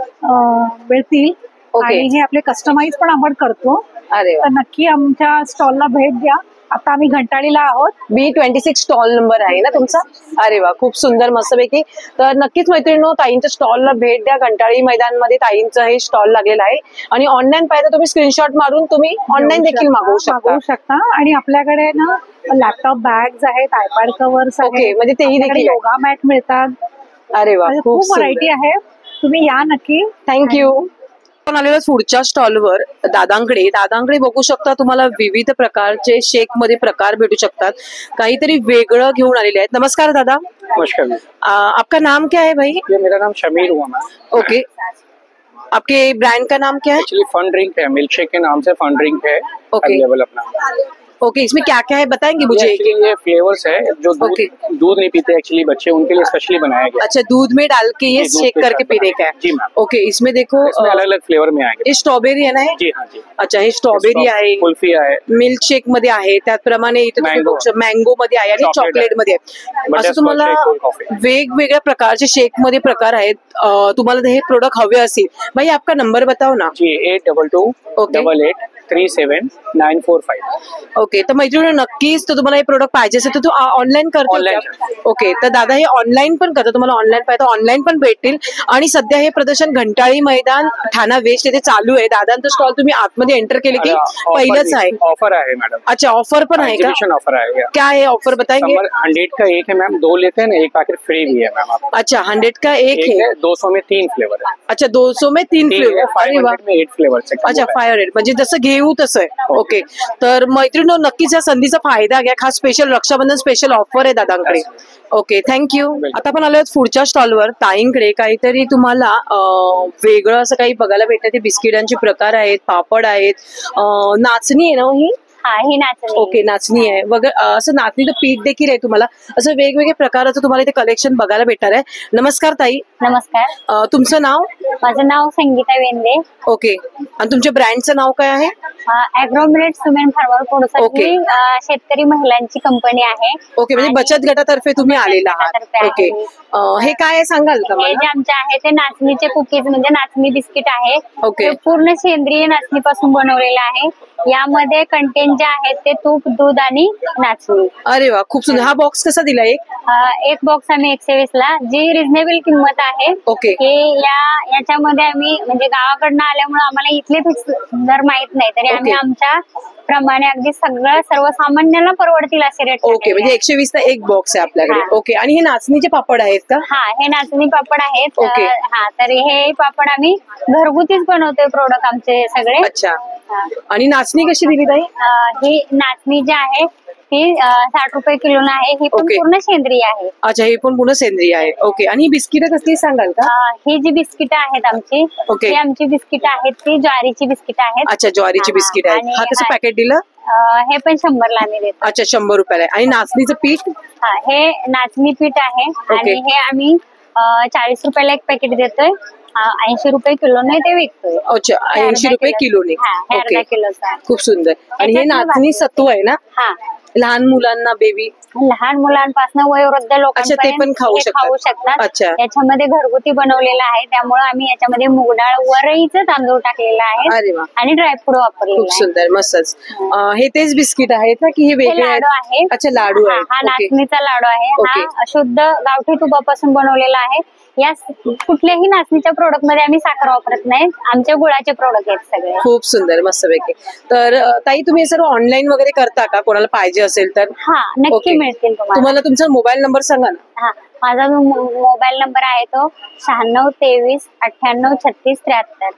मिळतील. ओके. आणि हे आपले कस्टमाइज पण आपण करतो. अरे वा. तर नक्की आमच्या स्टॉलला भेट द्या. आता आम्ही घंटाळीला आहोत. B26 स्टॉल नंबर आहे ना तुमचा? अरे वा, खूप सुंदर, मस्तपैकी. तर नक्कीच मैत्रिणींनो, ताईंच्या स्टॉलला भेट द्या. घंटाळी मैदानमध्ये ताईंचं हे स्टॉल लागलेलं आहे. आणि ऑनलाईन पाहिजे तुम्ही स्क्रीनशॉट मारून तुम्ही ऑनलाईन देखील मागवू शकता. आणि आपल्याकडे ना लॅपटॉप बॅग्स आहेत, आयपॅड कव्हर्स ओके, आहेत, म्हणजे तेही देखील आहे. योगा मॅट मिळतात. अरे वा, म्हणजे खूप खूप व्हरायटी आहे. तुम्ही या नक्की. थँक्यू. आपण आलेलो पुढच्या स्टॉलवर दादांकडे बघू शकता तुम्हाला विविध प्रकारचे शेक मध्ये प्रकार भेटू शकतात. काहीतरी वेगळं घेऊन आलेले आहेत. नमस्कार दादा. नमस्कार। आपका नाम क्या है भाई? ये मेरा नाम शमीर हुआ मैम। ओके, आपके ब्रांड का नाम क्या है? एक्चुअली फन ड्रिंक है, मिल्क शेक के नाम से फन ड्रिंक है ओके। अवेलेबल अपना। ओके, इसमें क्या क्या है बताएंगे मुझे? ये फ्लेवर्स है जो ओके। दूध नहीं पीते एक्चुअली बच्चे, उनके लिए स्पेशली बनाया गया। अच्छा, दूध में डाल के ये जी, दूध शेक के करके साथ पीने का है? जी मैम। ओके, इसमें देखो इसमें अलग अलग फ्लेवर में आएंगे। हे स्ट्रॉबेरी आहे ना हे? जी हाँ जी। अच्छा, हे स्ट्रॉबेरी आहे, कुल्फी आहे, मिल्क शेक मध्ये आहे, त्याचप्रमाणे इथे Mango. मँगो मध्ये आहे आणि Chocolate चॉकलेट मध्ये आहे. असं Butterscotch तुम्हाला आहे, cold coffee. वेगवेगळ्या प्रकारचे शेक मध्ये प्रकार आहेत. तुम्हाला हे प्रोडक्ट हवे असतील, भाई आपका नंबर बताओ ना. जी 8222 ओके. 8837 ओके, तर मैत्रिणी नक्कीच तर तुम्हाला हे प्रोडक्ट पाहिजे असेल तर तू ऑनलाईन करतो Online. का? ओके, तर दादा हे ऑनलाईन पण करतो. तुम्हाला ऑनलाईन पाहिजे ऑनलाईन पण भेटतील. आणि सध्या हे प्रदर्शन घंटाळी मैदान ठाणा वेस्ट येथे चालू आहे. दादांचं स्टॉल तुम्ही आतमध्ये एंटर केले की पहिलंच आहे? ऑफर आहे मैडम। अच्छा, ऑफर पण आहे का? एग्जीबिशन ऑफर है। क्या है ऑफर बताएंगे? 100 का एक है मैम, 2 लेते हैं ना, एक पैकेट फ्री भी है मैम आपको। अच्छा, 100 का एक है. 200 में 3 फ्लेवर है। अच्छा, 200 में 3 फ्लेवर. अरे वा. 500 में 8 फ्लेवर से अच्छा, 500 म्हणजे जसं घेऊ तसं आहे. ओके, तर मैत्रिणींनो नक्कीच या संधीचा फायदा घ्या. खास स्पेशल रक्षाबंधन स्पेशल ऑफर आहे दादांकडे. Okay, thank you. आता आपण आलो पुढच्या स्टॉलवर ताईंकडे. काहीतरी तुम्हाला वेगळं असं काही बघायला भेटतं. ते बिस्किटांचे प्रकार आहेत, पापड आहेत, नाचणी आहे ना ही? हा, ही नाचणी. ओके, नाचणी आहे असं नाचणीचं पीठ देखील आहे. तुम्हाला असं वेगवेगळ्या प्रकारचं तुम्हाला इथे कलेक्शन बघायला भेटणार आहे. नमस्कार ताई. नमस्कार, तुमचं नाव? माझं नाव संगीता वेंदे. ओके, आणि तुमच्या ब्रँडचं नाव काय आहे? ॲग्रोमिलेट सुमेन फार्मर प्रोडक्ट ओके. शेतकरी महिलांची कंपनी आहे. ओके, म्हणजे बचत गटातर्फे तुम्ही आलेला आहात. गटातर्फे ओके, आहे. हे काय आहे सांगाल का हे मला? जे आमचे आहे ते नाचणीचे कुकीज म्हणजे नाचणी बिस्किट आहे. ओके. ते पूर्ण सेंद्रिय नाचणीपासून बनवलेलं आहे. यामध्ये कंटेंट जे आहेत ते तूप, दूध आणि नाचणी. अरे वा, खूप सुंदर. हा बॉक्स कसा दिला एक? एक बॉक्स आम्ही 120 ला, जी रिझनेबल किंमत आहे. ओके. हे याच्यामध्ये आम्ही म्हणजे गावाकडनं आल्यामुळे आम्हाला इथले फिक्स दर माहित नाही, तरी आम्ही ओके. आमच्या प्रमाणे अगदी सगळं सर्वसामान्यांना परवडतील असे रेट. ओके, म्हणजे 120 चा एक बॉक्स आहे आपल्याकडे. हा. ओके, आणि हे नाचणीचे पापड आहेत का? हा, हे नाचणी पापड आहेत. ओके. हा, तर हे पापड आम्ही घरगुतीच बनवतोय प्रोडक्ट आमचे सगळे. अच्छा, हा. आणि नाचणी कशी दिली ताई? ही नाचणी जी आहे ती 60 रुपये किलोला आहे. ही पण ओके. पूर्ण सेंद्रिय आहे. अच्छा, हे पण पूर्ण सेंद्रिय आहे. ओके, आणि ही बिस्किट कसली सांगाल का? ही जी बिस्किट आहेत आमची, ओके. ही आमची बिस्किट आहेत ती ज्वारीची बिस्किट आहेत. अच्छा, ज्वारीची हा, बिस्किट आहेत. आणि हा कसं पॅकेट दिलं? हे पण 100 ला आम्ही देतो. अच्छा, 100 रुपयाला आहे. आणि नाचणीचं पीठ? हा, हे नाचणी पीठ आहे. आणि हे आम्ही 40 रुपयाला एक पॅकेट देतोय. 80 रुपये किलोने ते विकतोय. अच्छा, 80 रुपये किलोने. अर्धा ओके, किलोचा आहे. खूप सुंदर. आणि हे त्याच्यात नाचणी सत्व आहे ना? हा, लहान मुलांना बेबी? लहान मुलांपासून वयोवृद्ध अच्छा, ते लोकांपर्यंत पण खाऊ हे शकतात. खाऊ शकतात. अच्छा. याच्यामध्ये घरगुती बनवलेलं आहे, त्यामुळे आम्ही याच्यामध्ये मुगडाळ वरईचं तांदूळ टाकलेला आहे. अरे वा, आणि ड्रायफ्रूट वापरलेला खूप आहे. सुंदर, मस्तच. हे तेच बिस्किट आहेत ना की हे हे वेगळे लाडू आहे. अच्छा, लाडू हा, आहेत. हा ओके. नाचणीचा लाडू आहे. ओके. हा शुद्ध गावठी तुपापासून बनवलेला आहे. या कुठल्याही नाचणीच्या प्रोडक्ट मध्ये आम्ही साखर वापरत नाही, आमच्या गुळाचे प्रोडक्ट आहेत सगळे. खूप सुंदर, मस्तपैकी. तर ताई तुम्ही हे सर्व ऑनलाईन वगैरे करता का, कोणाला पाहिजे असेल तर? हा, नक्की ओके. मिळतील तुम्हाला. तुम्हाला तुमचा मोबाईल नंबर सांगा ना. हा, माझा मोबाईल नंबर आहे तो 9623983673.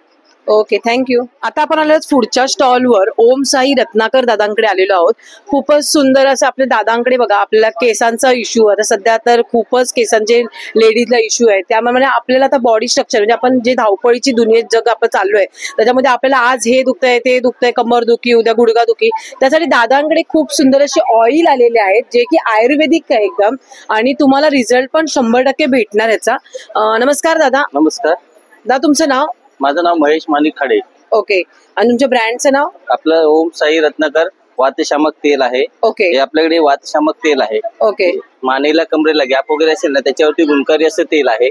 Okay, thank you. आता आपण आलो पुढच्या स्टॉलवर ओम साई रत्नाकर दादांकडे आलेलो आहोत. खूपच सुंदर असं आपल्या दादांकडे बघा, आपल्याला केसांचा इश्यू आता सध्या तर खूपच केसांचे लेडीजला इश्यू आहे, त्यामुळे आपल्याला आता बॉडी स्ट्रक्चर म्हणजे आपण जे धावपळीची दुनियेत जग आपण चाललोय त्याच्यामध्ये आपल्याला आज हे दुखतंय ते दुखतंय, कंबर दुखी, उद्या गुडगा दुखी, त्यासाठी दादांकडे खूप सुंदर असे ऑइल आलेले आहेत जे की आयुर्वेदिक आहे एकदम, आणि तुम्हाला रिझल्ट पण 100% भेटणार याचा. नमस्कार दादा. नमस्कार दादा, तुमचं नाव? माझं नाव महेश माणिक खाडे. ओके. आणि तुमच्या ब्रँडचं नाव? आपलं ओम साई रत्नाकर वातशामक तेल आहे. ओके. हे आपल्याकडे वातशामक तेल आहे. ओके. मानेला कमरेला गॅप वगैरे असेल ना त्याच्यावरती गुणकारी असं तेल आहे.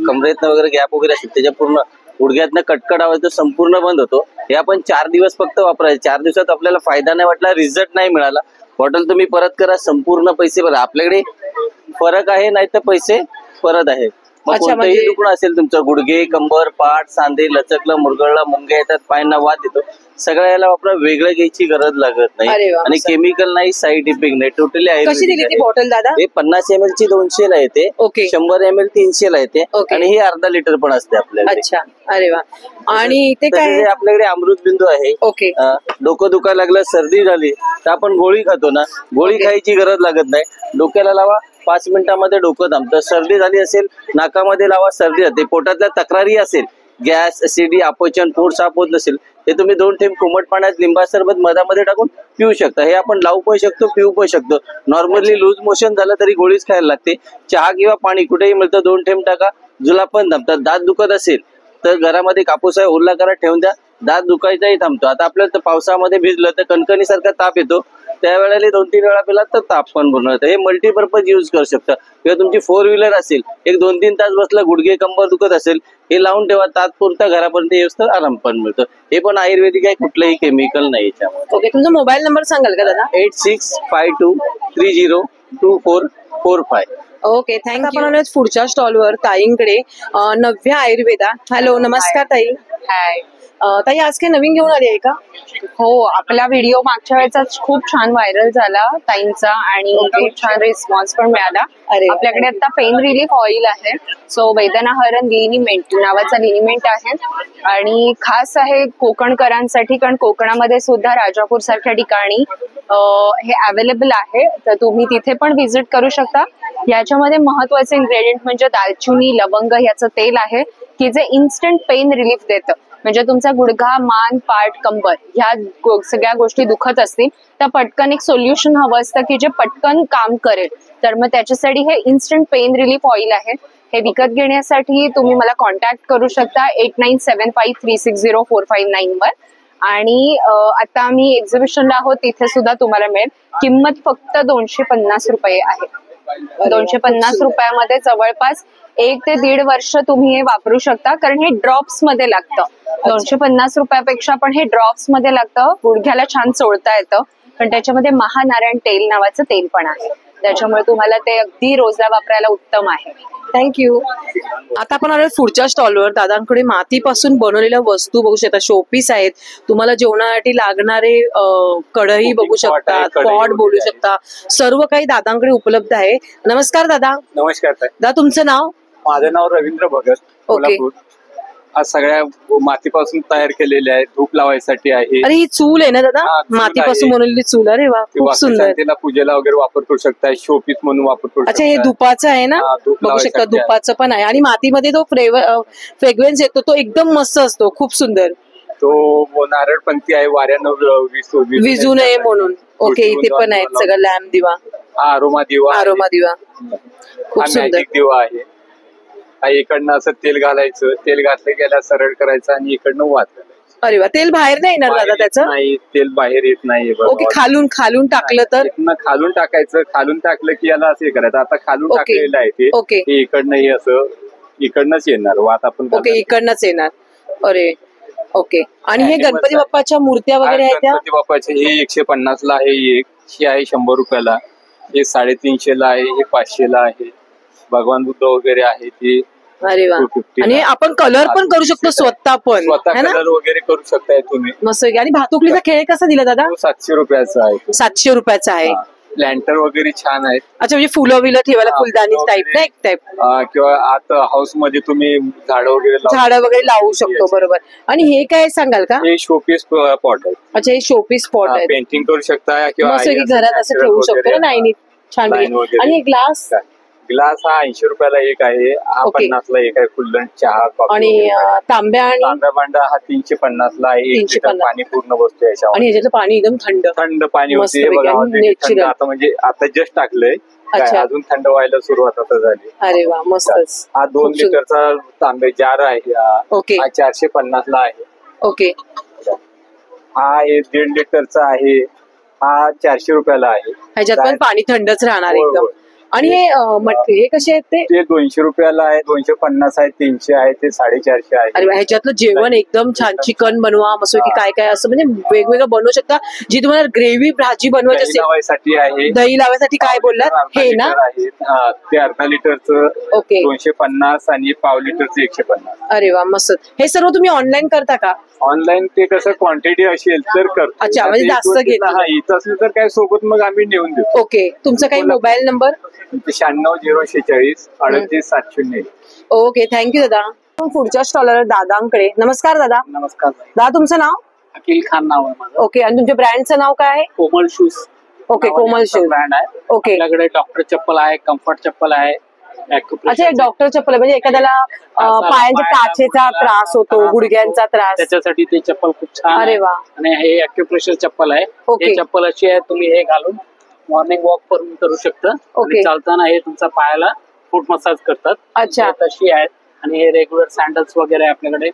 कमरेतनं वगैरे गॅप वगैरे असेल त्याच्या पूर्ण गुडघ्यातनं कटकट आवाज तो संपूर्ण बंद होतो. हे आपण 4 दिवस फक्त वापरायचे. 4 दिवसात आपल्याला फायदा नाही वाटला, रिझल्ट नाही मिळाला, बॉटल तुम्ही परत करा, संपूर्ण पैसे भरा. आपल्याकडे फरक आहे, नाही तर पैसे परत आहे. कोणतंही दुखणं असेल तुमचं, गुडघे, कंबर, पाठ, सांधे लचकलं, मुरगळला, मुंग्या येतात, पायांना वाद येतो, सगळ्या याला वापरा, वेगळं घ्यायची गरज लागत नाही आणि केमिकल नाही, साईड इफेक्ट नाही, टोटली आहे. कशी दिली ती बॉटल दादा? हे 50 ml ची 200 ला येते. 100 ml 300 ला येते आणि हे अर्धा लिटर पण असते आपल्याकडे. अच्छा, अरे वा. आणि ते काय आपल्याकडे अमृत बिंदू आहे. ओके. डोकं दुखायला लागलं, सर्दी झाली तर आपण गोळी खातो ना, गोळी खायची गरज लागत नाही. डोक्याला लावा, 5 मिनिटांमध्ये डोकं थांबतं. सर्दी झाली असेल नाकामध्ये लावा, सर्दी जाते. पोटातल्या तक्रारी असेल, गॅस, ऍसिडिटी, अपचन, पोट साफ होत नसेल, हे तुम्ही 2 थेंब कोमट पाण्यात लिंबा सरबत मधामध्ये टाकून पिऊ शकता. हे आपण लावू पण शकतो, पिऊ पण शकतो. नॉर्मली लूज मोशन झालं तरी गोळीच खायला लागते. चहा किंवा पाणी कुठेही मिळतं, 2 थेंब टाका, जुलाब पण थांबतात. दात दुखत असेल तर घरामध्ये कापूस आहे ओला करा, ठेवून द्या, दात दुखायचाही थांबतो. आता आपल्याला पावसामध्ये भिजलं तर कणकणीसारखा ताप येतो, त्यावेळेला 2-3 वेळा पिला तर ताप पण बनवतं. हे मल्टीपर्पज यूज करू शकता. किंवा तुमची 4 व्हीलर असेल, एक 2-3 तास बसला, गुडघे कंबर दुखत असेल, हे लावून ठेवा, तात्पुरता घरापर्यंत येऊस तर आराम पण मिळतो. हे पण आयुर्वेदिक आहे, कुठलंही केमिकल नाही याच्यामध्ये. ओके. तुमचा मोबाईल नंबर सांगाल का दादा? 8652302445. Okay, thank you. आपण पुढच्या स्टॉलवर ताईंकडे नव्या आयुर्वेदा. हॅलो, नमस्कार ताई. हाय ताई, आज काही नवीन घेऊन आली आहे का? हो, आपला व्हिडिओ मागच्या वेळेचा खूप छान व्हायरल झाला ताईंचा आणि खूप छान रिस्पॉन्स पण मिळाला. आपल्याकडे आता पेन रिलीफ ऑइल आहे. सो वेदनाहरण लिनिमेंट नावाचा लिनिमेंट आहे आणि खास आहे कोकणकरांसाठी, कारण कोकणामध्ये सुद्धा राजापूर सारख्या ठिकाणी हे अवेलेबल आहे, तर तुम्ही तिथे पण व्हिजिट करू शकता. याच्यामध्ये महत्वाचे इन्ग्रेडियंट म्हणजे दालचिनी, लवंग याचं तेल आहे की जे इन्स्टंट पेन रिलीफ देतं. म्हणजे तुमचा गुडघा, मान, पाठ, कंबर ह्या सगळ्या गोष्टी दुखत असतील तर पटकन एक सोल्युशन हवं असतं की जे पटकन काम करेल, तर मग त्याच्यासाठी हे इन्स्टंट पेन रिलीफ ऑइल आहे. हे विकत घेण्यासाठी तुम्ही मला कॉन्टॅक्ट करू शकता 8975360459 वर. आणि आता आम्ही एक्झिबिशनला आहोत, तिथे सुद्धा तुम्हाला मिळेल. किंमत फक्त 250 रुपये आहे. 250 रुपयामध्ये जवळपास 1 ते 1.5 वर्ष तुम्ही हे वापरू शकता, कारण हे ड्रॉप्स मध्ये लागतं. 250 रुपयापेक्षा पण हे ड्रॉप्स मध्ये लागतं. गुडघ्याला छान चोळता येतं, पण त्याच्यामध्ये महानारायण तेल नावाचं तेल पण आहे, त्याच्यामुळे तुम्हाला ते अगदी रोजला वापरायला उत्तम आहे. थँक्यू. आता आपण आलो पुढच्या स्टॉलवर. दादांकडे मातीपासून बनवलेल्या वस्तू बघू शकता, शोपीस आहेत. तुम्हाला जेवणासाठी लागणारे कढई बघू शकता, पॉट बोलू शकता, सर्व काही दादांकडे उपलब्ध आहे. नमस्कार दादा. नमस्कार दादा, तुमचं नाव? माझं नाव रवींद्र भगत, कोल्हापूर. आज सगळ्या मातीपासून तयार केलेले आहे, धूप लावायसाठी आहे. अरे, ही चूल आहे ना दादा? मातीपासून बनवलेली चूल. अरे वा, खूप सुंदर. त्याला पूजेला वगैरे वापर करू शकता, शोपीस म्हणून वापर करू शकता. अच्छा, हे धुपाचं आहे ना? बघू शकता, धुपाचं पण आहे. आणि मातीमध्ये तो फ्रेग्रन्स येतो, तो एकदम मस्त असतो, खूप सुंदर. तो नारळपंथी आहे, वाऱ्यानं विजू नये म्हणून. ओके, इथे पण आहेत सगळं लॅम्प दिवा, आरोमा दिवा, खूप सुंदर दिवा आहे. इकडनं असं तेल घालायचं, तेल घातलं गेला सरळ करायचं आणि इकडनं वात घालायचं. अरे वा, तेल बाहेर नाही येणार दादा त्याचं? नाही, तेल बाहेर येत नाही. ओके, खालून टाकलं तर? खालून टाकायचं, खालून टाकलं की याला असं करायचं. आता खालून टाकलेलं आहे ते, इकडनं हे असं इकडनंच येणार वात आपण. ओके, इकडनंच येणार. अरे ओके. आणि हे गणपती बाप्पाच्या मूर्त्या वगैरे आहेत त्या? गणपती बाप्पाचे हे 150 ला आहे, एक ही आहे 100 रुपयाला, हे 350 ला आहे, हे 500 ला आहे. भगवान बुद्ध वगैरे आहे ती अरे वा. 250 आणि आपण कलर पण करू शकतो स्वतः पण, स्वतः है ना? कलर वगैरे करू शकताय तुम्ही. मस्त. आणि भातुकलीचा खेळ कसा दिला दादा? 700 रुपयाचा आहे. 700 रुपयाचा आहे. लँटर वगैरे छान आहेत. अच्छा, म्हणजे फुलं विलं ठेवायला फुलदानी टाईप ना, एक टाईप. किंवा आता हाऊस मध्ये तुम्ही झाडं वगैरे लावू शकतो. बरोबर. आणि हे काय सांगाल का? हे शोपीस पॉट आहे. अच्छा, हे शोपीस स्पॉट आहे. पेंटिंग करू शकता किंवा मस्त घरात असं ठेवू शकतो ना. नाही छान. आणि ग्लास ग्लास हा 80 रुपयाला एक आहे. हा 50 ला एक आहे. फुल्लन चहा आणि तांब्या भांडा हा 350 ला आहे. 1 लिटर पाणी पूर्ण बसतो याच्यावर. आणि याच्यातलं पाणी एकदम थंड पाणी होते बघा. आता म्हणजे आता जस्ट टाकलंय. अजून थंड व्हायला सुरुवात आता झाली. अरे वा, मस्तच. हा 2 लिटरचा तांबे जार आहे. हा 450 ला आहे. ओके. हा 1.5 लिटरचा आहे. हा 400 रुपयाला आहे. ह्याच्यात पण पाणी थंडच राहणार एकदम. आणि हे कसे आहेत ते? 200 रुपयाला आहे. 250 आहे. 300 आहे. ते 450 आहे. अरे ह्याच्यातलं जेवण एकदम छान. चिकन बनवा, मस्त की काय काय असं म्हणजे वेगवेगळं बनवू शकता. जी तुम्हाला ग्रेव्ही भाजी बनवायची असेल. लावायसाठी आहे. दही लावायसाठी काय बोललात? हे ना, ते अर्धा लिटरचं 250 आणि पाव लिटरचं 150. अरे वा, मस्त. हे सर्व तुम्ही ऑनलाईन करता का? ऑनलाईन ते कसं क्वांटिटी असेल तर करतो. अच्छा, म्हणजे जास्त घेतो. हा, इथं असलं तर काय सोबत मग आम्ही नेऊन देतो. ओके. तुमचा काही मोबाईल नंबर? 96 046 38 701. ओके, थँक्यू दादा. पुढच्या स्टॉलर दादांकडे. नमस्कार दादा. नमस्कार. दादा तुमचं नाव? अखिल खान नाव आहे माझं. ओके. आणि तुमच्या ब्रँडचं नाव काय आहे? कोमल शूज. ओके, कोमल शूज ब्रँड आहे. ओके. आपल्याकडे डॉक्टर चप्पल आहे, कम्फर्ट चप्पल आहे. अच्छा, डॉक्टर चप्पल म्हणजे एखाद्याला पायांच्या टाचेचा त्रास होतो, गुडघ्यांचा त्रास, त्याच्यासाठी ते चप्पल खूप छान. अरे वा. आणि हे ॲक्युप्रेशर चप्पल आहे. हे चप्पल अशी आहे, तुम्ही हे घालून मॉर्निंग वॉक पण करू शकता. चालताना हे तुमचा पायाला फूट मसाज करतात. अच्छा, तशी आहेत. आणि हे रेग्युलर सँडल्स वगैरे आहे आपल्याकडे.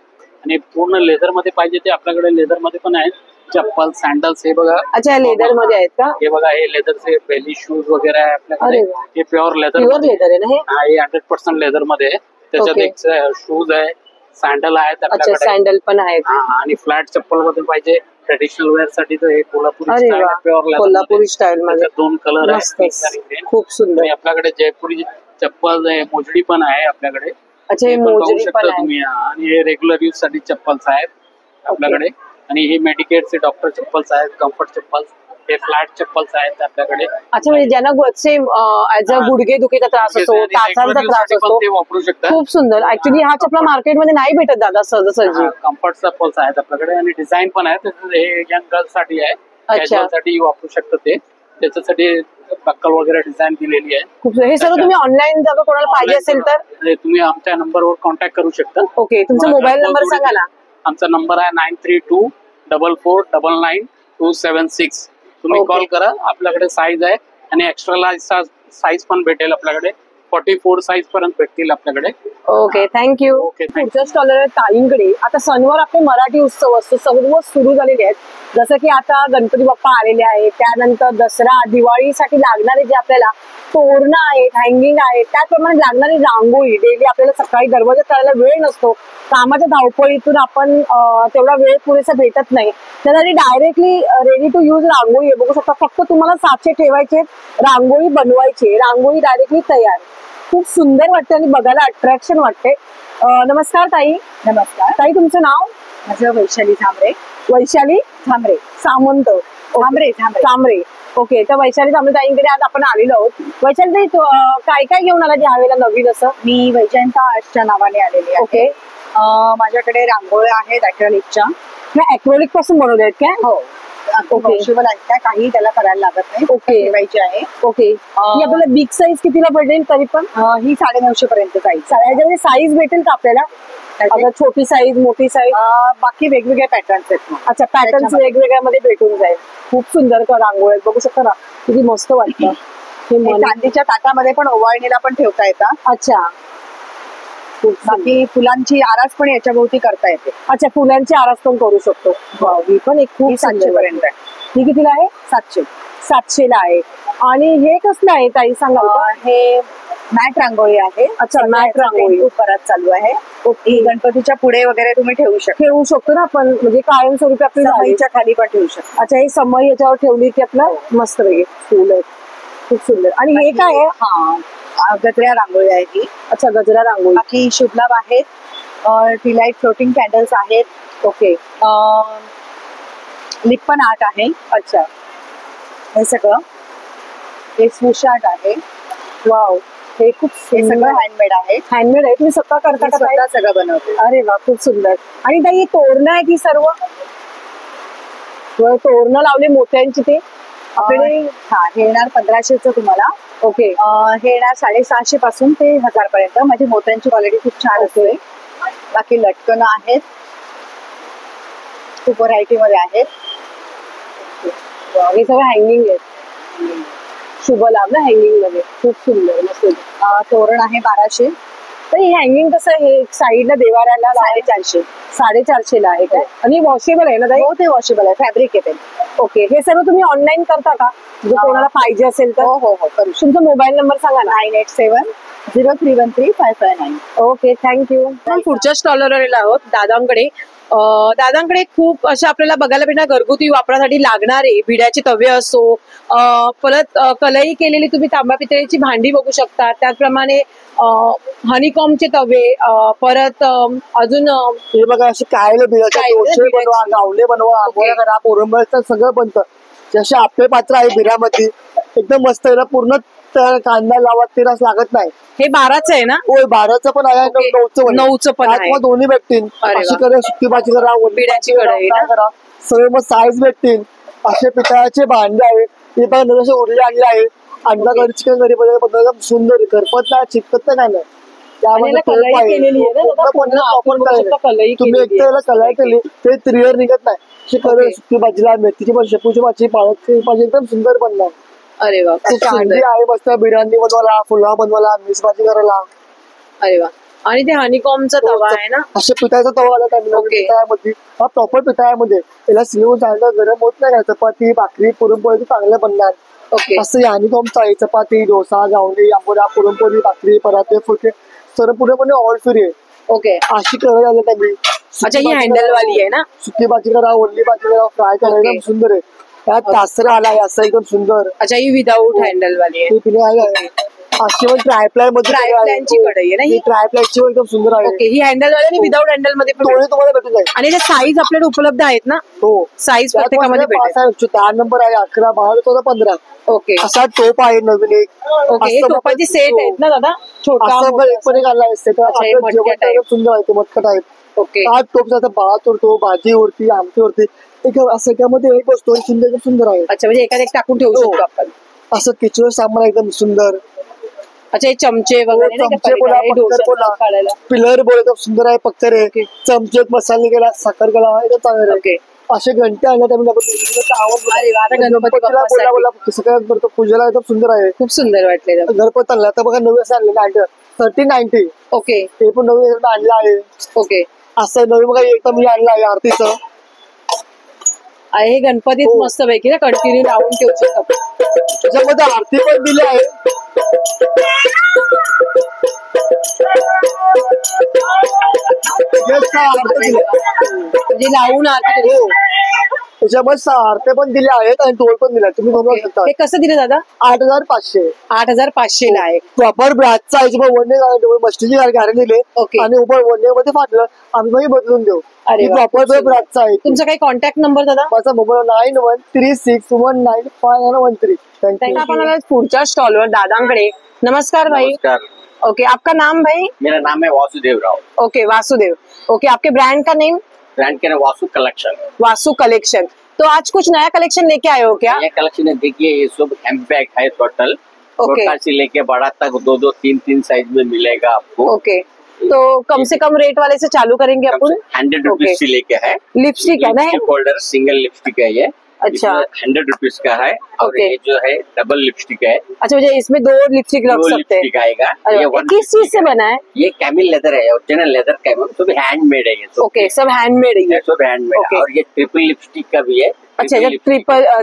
आणि पूर्ण लेदर मध्ये पाहिजे ते आपल्याकडे लेदर मध्ये पण आहेत. चप्पल सँडल्स हे बघा. अच्छा, लेदर मध्ये आहेत का? हे बघा, हे लेदरचे बेली शूज वगैरे आहे आपल्याकडे. हे प्युअर लेदर आहे ना? हे 100% लेदर मध्ये आहे. त्याच्यात एक शूज आहे, सँडल आहेत आपल्याकडे. सँडल पण आहेत. आणि फ्लॅट चप्पल मध्ये पाहिजे ट्रेडिशनल वेअर साठी तर हे कोल्हापुरी प्युअर कोल्हापुरी स्टाईल मध्ये 2 कलर आहेत. खूप सुंदर. आपल्याकडे जयपुरी चप्पल मोजडी पण आहे आपल्याकडे. अच्छा, हे मोजडी पण आहे तुम्ही. आणि हे रेग्युलर यूज साठी चप्पल्स आहेत आपल्याकडे. आणि हे मेडिकेटचे डॉक्टर चप्पल्स आहेत, कम्फर्ट चप्पल्स. हे फ्लॅट चप्पल्स आहेत आपल्याकडे. अच्छा, म्हणजे ज्यांना गुडघे दुखीचा त्रास असतो, टाचांचा त्रास असतो, ते वापरू शकतात. खूप सुंदर. ऍक्च्युली हा चपला मार्केटमध्ये नाही भेटत दादा सहजासहजी. कम्फर्ट चप्पल्स आहेत आपल्याकडे. आणि डिझाईन पण आहेत. हे यंग गर्ल्स साठी आहे, साठी वापरू शकतात. ते त्याच्यासाठी बक्कल वगैरे डिझाईन दिलेली आहे. खूप. हे सर्व तुम्ही ऑनलाईन जर कोणाला पाहिजे असेल तर तुम्ही आमच्या नंबरवर कॉन्टॅक्ट करू शकता. ओके. तुमचा मोबाईल नंबर सांगा ना. आमचा नंबर आहे 9324 4499 276. तुम्ही कॉल करा. आपल्याकडे साईज आहे. आणि एक्स्ट्रा लार्ज साईज पण भेटेल आपल्याकडे. 44 साईज पर्यंत भेटतील आपल्याकडे. Okay, thank you. पुढच्या स्टॉलर ताईंकडे. आता सणवार आपले मराठी उत्सव असतो, सर्व सुरू झालेले आहेत. जसं की आता गणपती बाप्पा आलेले आहेत, त्यानंतर दसरा, दिवाळीसाठी लागणारे जे आपल्याला तोरणं आहेत, हँगिंग आहेत, त्याचप्रमाणे लागणारी रांगोळी. डेली आपल्याला सकाळी दरवाजा करायला वेळ नसतो, कामाच्या धावपळीतून आपण तेवढा वेळ पुरेसा भेटत नाही. त्यासाठी डायरेक्टली रेडी टू यूज रांगोळी बघू शकता. फक्त तुम्हाला साचे ठेवायचे, रांगोळी बनवायची, रांगोळी डायरेक्टली तयार. खूप सुंदर वाटते आणि बघायला अट्रॅक्शन वाटते. नमस्कार ताई. नमस्कार ताई, तुमचं नाव? माझं वैशाली झांबरे. वैशाली झांबरे सामंत. झांबरे. ओके. तर वैशाली झांबरे ताईंकडे आज आपण आलेलो आहोत. वैशाली ताई, काय काय घेऊन आला यावेळेला नवीन असं? मी वैजयंता आर्टच्या नावाने आलेली आहे. ओके. माझ्याकडे रांगोळ्या आहेत ॲक्रेलिकच्या. ॲक्रेलिक पासून बनवले आहेत काय? हो. वॉशेबल आहेत त्या, काही त्याला करायला लागत नाही. ओके. ठेवायची आहे. ओके. आपल्याला बिग साईज कितीला पडेल तरी पण? ही 950 पर्यंत साईज. याच्यामध्ये साईज भेटेल का आपल्याला? छोटी साईज, मोठी साईज, बाकी वेगवेगळे पॅटर्न्स आहेत. अच्छा, पॅटर्न्स वेगवेगळ्या मध्ये भेटून जाईल. खूप सुंदर रांगोळ्या बघू शकता ना, किती मस्त वाटतं. चांदीच्या ताटामध्ये पण ओवाळणीला पण ठेवता येतात. अच्छा. बाकी फुलांची आरास पण याच्या भोवती करता येते. अच्छा, फुलांची आरास पण करू शकतो. ही पण एक खूप 700 पर्यंत आहे. ही कितीला आहे? 700 ला आहे. आणि हे कसलं आहे ताई सांगा? हे मॅट रांगोळी आहे. अच्छा, मॅट रांगोळी परत चालू आहे. ही गणपतीच्या पुढे वगैरे तुम्ही ठेवू शकतो ना आपण, म्हणजे कायमस्वरूपी आपली समईच्या खाली पण ठेवू शकतो. अच्छा, ही समई याच्यावर ठेवली की आपलं मस्त वेगळे फुल आहे. खूप सुंदर. आणि हे काय आहे? गजऱ्या रांगोळी आहे ही. अच्छा, गजरा रांगोळी. बाकी शुभ लाभ आहेत, डिलाइट फ्लोटिंग कॅन्डल्स आहेत. ओके. लिप्पन आर्ट आहे. अच्छा, हे सगळं. हे स्विश आर्ट आहे. वाव, हे खूप हे सगळं हँडमेड आहे. हँडमेड आहे. तुम्ही स्वतः करता का ताई? स्वतः सगळं बनवते. अरे वा, खूप सुंदर. आणि ताई ही तोरणं आहे ती सर्व तोरणं लावले मोत्यांची ते आपल्याकडे. हे येणार 1500चं तुम्हाला. ओके. हे येणार 650 पासून ते 1000 पर्यंत. माझी मोत्यांची क्वालिटी खूप छान असते. बाकी लटकन आहेत, खूप व्हरायटी मध्ये आहेत. हे सगळं हँगिंग आहे. शुभ लाभ ना हँगिंग मध्ये, खूप सुंदर मस्त. तोरण आहे 1200. तर हे हँगिंग कसं आहे? साईडला देवाऱ्याला 450. 450 ला आहे काय? आणि वॉशेबल आहे ना ताई? हो, ते वॉशेबल आहे, फॅब्रिक आहे ते. ओके. हे सर्व तुम्ही ऑनलाईन करता का? जर कोणाला पाहिजे असेल तर? हो हो हो, करू. तुमचा मोबाईल नंबर सांगा ना. 9870313559. Okay, thank you. आपण पुढच्या स्टॉलवर आलेलो आहोत दादांकडे. दादांकडे खूप अशा आपल्याला बघायला भेटणार घरगुती वापरासाठी लागणारे भिड्याचे तवे असो, परत कलई केलेली तुम्ही तांब्या पितळेची भांडी बघू शकता. त्याचप्रमाणे हनीकॉमचे तवे, परत अजून हे बघा असे कायले भिड्याचे बनवा, गावले बनवा, आंबोळ्या करा, पोरंबळचं सगळं बनतं. जसे आपले पात्र आहे बिऱ्यामध्ये एकदम मस्त. याला पूर्ण कांदा लावा, तेलाच लागत नाही. हे 12चं आहे ना? होय, 12चं पण आहे, 9चं पण आहे. दोन्ही भेटतील. अशी करा, सुकी भाजी करा, बिड्याची कढई करा, सगळे मग साईज भेटतील. असे पितळाचे भांडे आहे. हे पण जसे उरले आणले आहे. अंडा करी, चिकन करी एकदम सुंदर, करपत नाही, चिकत नाही. त्यामध्ये तुम्ही एकदा कलाई केली ते त्रियर निघत नाही. अशी करेल सुकी भाजीला, मेथीची पण, शेपूची भाजी, पालकची भाजी एकदम सुंदर बनणार. अरे वा, चांगली आहे. मस्त बिर्याणी बनवायला, पुलाव बनवायला, मिक्स भाजी करायला. अरे वा. आणि ते हनीकॉमचा तवा आहे ना? असे पिठाचा तवा आला पिठामध्ये. हा प्रॉपर पिठामध्ये. याला सिलवून चांगलं गरम होत नाही. चपाती, भाकरी, पुरणपोळी चांगलं बनणार. ओके. असं हनीकॉमचं आहे. चपाती, डोसा, गावणी, आंबोळ्या, पुरणपोळी, भाकरी, पराठे, फुलके सर्व पूर्णपणे ऑल फ्री आहे. ओके. अशी करायला आलं त्यांनी. अच्छा, ही हँडल वाली आहे ना? सुकी भाजी करा, ओली भाजी करा, फ्राय करा, एकदम सुंदर आहे. त्यात तासरा आला आहे असं एकदम सुंदर. अच्छा, ही विदाऊट हँडल वाली आहे. अशी पण ट्रायप्लाय मध्ये ट्रायप्लायची कढई आहे ना ही? ट्रायप्लायची एकदम सुंदर आहे. ओके. ही हँडल वाली आणि विदाऊट हँडल मध्ये दोन्ही तुम्हाला भेटून जाईल. आणि ते साईज आपल्याकडे उपलब्ध आहेत ना? हो, साईज प्रत्येकामध्ये भेटेल. 10 नंबर आहे, 11, 12, 14, 15. ओके. असा टोप आहे नवीन एक. ओके. हे टोपाचे सेट आहेत ना दादा? छोटा पण एक आला आहे. सुंदर आहे, ते मटकट आहेत. ओके. हा टोप जाता भात उरतो, भाजी उरती, आमटी उरती, असं त्यामध्ये एक वस्तू सुंदर सुंदर आहे. अच्छा, म्हणजे एखाद्या टाकून ठेवू शकतो आपण. असं किचन सामान एकदम सुंदर. अच्छा, हे चमचे वगैरे, पिलर बोल एकदम सुंदर आहे, पक्कर आहे. चमचे, मसाले केला, साखर केला, एकदम चांगलं आहे. असे घंटे आणले पूजेला एकदम सुंदर आहे. खूप सुंदर वाटले. घरपोच आणला तर बघा नवीन असं आणलेलं 1390. ओके. ते पण नवीन आणलं आहे. ओके. असं नवीन बघा एकदम मी आणलं आहे आरतीचं. हे गणपतीत मस्त पैकी ना कंटिन्यू लावून ठेवू शकतो. त्याच्यामध्ये आरती पण दिली आहे. म्हणजे लावून आरती. त्याच्यामध्ये आरते पण दिले आहेत आणि टोल पण दिला. तुम्ही बघू शकता. हे कसं दिलं दादा? 8500. 8500 ला आहे. प्रॉपर ब्रॅचचा आहे. वनडे मस्तीची गॅरंटी दिली आणि वनडे मध्ये फाटलं आम्ही बदलून देऊ. प्रॉपर ब्रॅचचा आहे. तुमचा काही कॉन्टॅक्ट नंबर दादा? माझा मोबाईल 9136195113. आपण पुढच्या स्टॉलवर दादांकडे. नमस्कार भाई. ओके. आपका नाम भाई? मेरा नाम है वासुदेव राव. ओके, वासुदेव. ओके. आपके ब्रांड का नेम? ब्रांड के नाम वासु कलेक्शन. वासु कलेक्शन. तो आज कुछ नया कलेक्शन लेके आए हो क्या? नया कलेक्शन है, देखिए ये सब हैंड बैग है टोटल. छोटा से लेके बड़ा तक 2-2, 3-3 साइज में मिलेगा आपको. ओके. तो कम से कम रेट वाले से चालू करेंगे अपन. 100 रुपीज से लेके है. लिपस्टिक है ना? होल्डर सिंगल लिपस्टिक है ये. अच्छा. 100 रुपीज का है. और ये जो है डबल लिपस्टिक है. अच्छा, मुझे इसमें 2 लिपस्टिक लग सकते हैं. आएगा. ये किस चीज से बना है? ये कैमिल लेदर है, ओरिजिनल लेदर का है. सब हैंडमेड है ये. ओके, सब हैंडमेड है. सब हैंडमेड. और ये ट्रिपल लिपस्टिक का भी है. अच्छा,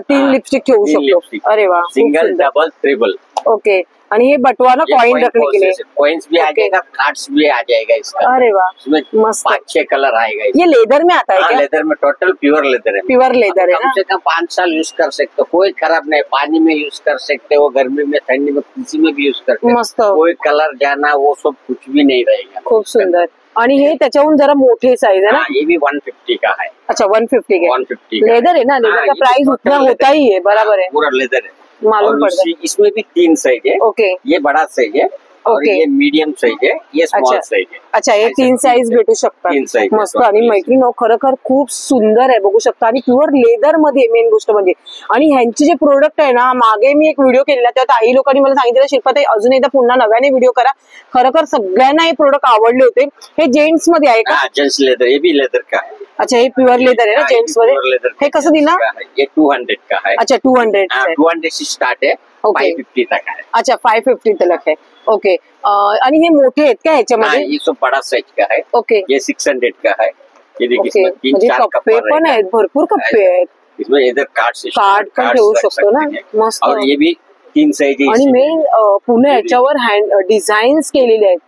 3 लिपस्टिक ठेवू शकतो. अरे वा. Single, double, triple. ओके. आणि हे बटवाना कॉइन रखने के लिए, कॉइन्स भी आ जाएगा, कार्ड्स भी आ जाएगा इसका। अरे वाह, इसमें मस्त। 5-6 कलर आएगा। ये लेदर में आता है क्या? लेदर में, टोटल प्योर लेदर है। प्योर लेदर है ना? कम से कम 5 साल यूज कर सकते हो, कोई खराब नहीं। पानी में यूज कर सकते हो, गर्मी में, ठंडी में, किसी में भी यूज करते हो। मस्त। कोई कलर जाना वो सब कुछ भी नहीं रहेगा। खूप सुंदर। आणि हे त्याच्याहून जरा मोठे साइज है ना? ये भी 150 का है। अच्छा 150 के 150 लेदर है ना? लेदर का प्राइस उतना होता ही है, बराबर है, पूरा लेदर है। मालूम पड़ता है। इसमें भी 3 साइज है। ओके, ये बड़ा साइज है और ये मीडियम साइज है, ये स्मॉल साइज है। अच्छा, हे 3 साइज भेटू शकतात। 3 साइज मस्त। आणि मैत्रिणी खरोखर खूप सुंदर आहे, बघू शकता। आणि प्युअर लेदर मध्ये मेन गोष्ट म्हणजे, आणि ह्यांचे जे प्रोडक्ट आहे ना, मागे मी एक व्हिडिओ केलेला, त्यात काही लोकांनी मला सांगितलं शिल्पाताई अजून एकदा पुन्हा नव्याने व्हिडिओ करा, खरोखर सगळ्यांना हे प्रोडक्ट आवडले होते। हे जेंट्स मध्ये आहे का? जेंट्स लेदर, ये भी लेदर का है। अच्छा, हे प्युअर लेदर है ना जेंट्स मध्ये? हे कसं दिला? ये 200 का है। अच्छा 200 है। 200 से स्टार्ट है, 550 तक है। अच्छा 550 तक है। ओके, आणि हे मोठे आहेत का ह्याच्यामध्ये? ये सब बड़ा साइज का है। ओके, ये 600 का है। ये देखिए, इसमें म्हणजे 3-4 कप्पे पण आहेत, भरपूर कप्पे आहेत। इसमें इधर कार्ड पण ठेवू शकतो ना, मस्त। और ये भी 3 साइज है। आणि मेन पुन्हा याच्यावर हँड डिझाईन्स केलेले आहेत।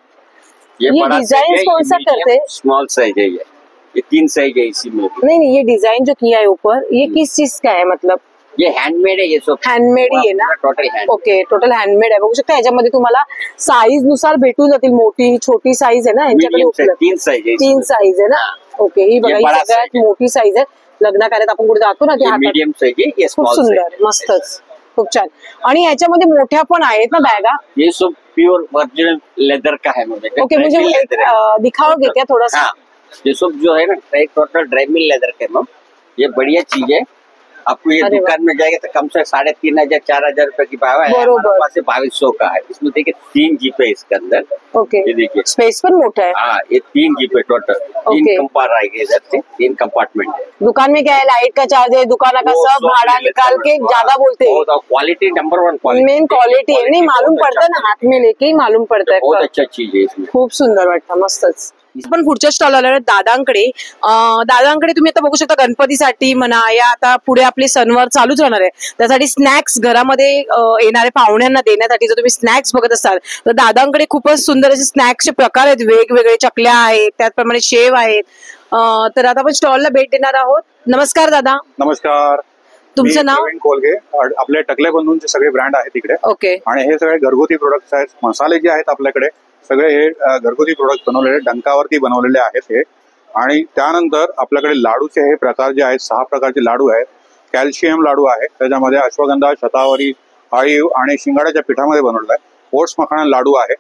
ये डिजाइन कौन सा करते? स्मॉल साइज है ये 3 साइज है इसी में। नहीं, ये डिजाइन जो किया है ऊपर, ये किस चीज का है? मतलब ये हैंडमेड है, ये सब हैंडमेड ही आहे ना? Total hand. Okay, total handmade आहे। बघू शकता याच्यामध्ये तुम्हाला साईज नुसार भेटून जातील, मोठी छोटी साईज आहे ना यांच्याकडे उपलब्ध? 3 साइज है। 3 साईज आहे ना? ओके, ही बघा, ही सगळ्यात मोठी साईज आहे। लग्न कार्यात आपण कुठे जातो ना, ती मीडियम साइज है, ये खूप स्मॉल सुंदर, मस्तच, खूप छान। आणि याच्यामध्ये मोठ्या पण आहेत ना बॅगा? ये सब प्योर ओरिजिनल लेदर का है। ओके, मुझे दिखाओगे क्या थोड़ा सा? ये सब जो है ना, टोटल ड्राई मिल लेदर के मैम, ये बढ़िया चीज है। आपको ये दुकान में जाएगा तो कम से 3500-4000 रुपए की भाव है। हमारे पास 2200 का है। इसमें देखिए 3 जीप है इसके अंदर। ओके, ये देखिए स्पेस पण मोठा है। हाँ, ये 3 जीप है टोटल। 3 कंपार्ट आएंगे इधर से, 3 कंपार्टमेंट है। दुकान में क्या है, लाइट का चार्ज है, दुकान का सब भाड़ा निकाल के ज्यादा बोलते हैं। Quality number 1 quality, main quality है, नहीं मालूम पड़ता है ना, हाथ में लेके ही मालूम पड़ता है। बहुत अच्छा चीज है इसमें, खूप सुंदर वाटतं, मस्तच। पण पुढच्या स्टॉल आला दादांकडे। दादांकडे तुम्ही आता बघू शकता गणपतीसाठी म्हणा, या आता पुढे आपले सणवार चालूच राहणार आहे, त्यासाठी स्नॅक्स घरामध्ये येणाऱ्या पाहुण्यांना देण्यासाठी जर तुम्ही स्नॅक्स बघत असाल तर दादांकडे खूपच सुंदर असे स्नॅक्सचे प्रकार आहेत, वेगवेगळे चकल्या आहेत, त्याचप्रमाणे शेव आहेत। तर आता आपण स्टॉलला भेट देणार आहोत। नमस्कार दादा। नमस्कार, तुमचं नाव? प्रवीण कोलगे। आपले टकले बंधूंचे सगळे ब्रँड आहेत तिकडे। ओके, आणि हे सगळे घरगुती प्रोडक्ट्स आहेत। मसाले जे आहेत आपल्याकडे सगळे हे घरगुती प्रोडक्ट बनवलेले, डंकावरती बनवलेले आहेत हे। आणि त्यानंतर आपल्याकडे लाडूचे हे प्रकार जे आहेत, 6 प्रकारचे लाडू आहेत। कॅल्शियम लाडू आहे, त्याच्यामध्ये अश्वगंधा, शतावरी, अळीव आणि शिंगाड्याच्या पिठामध्ये बनवलेला आहे। ओट्स मखाना लाडू आहे।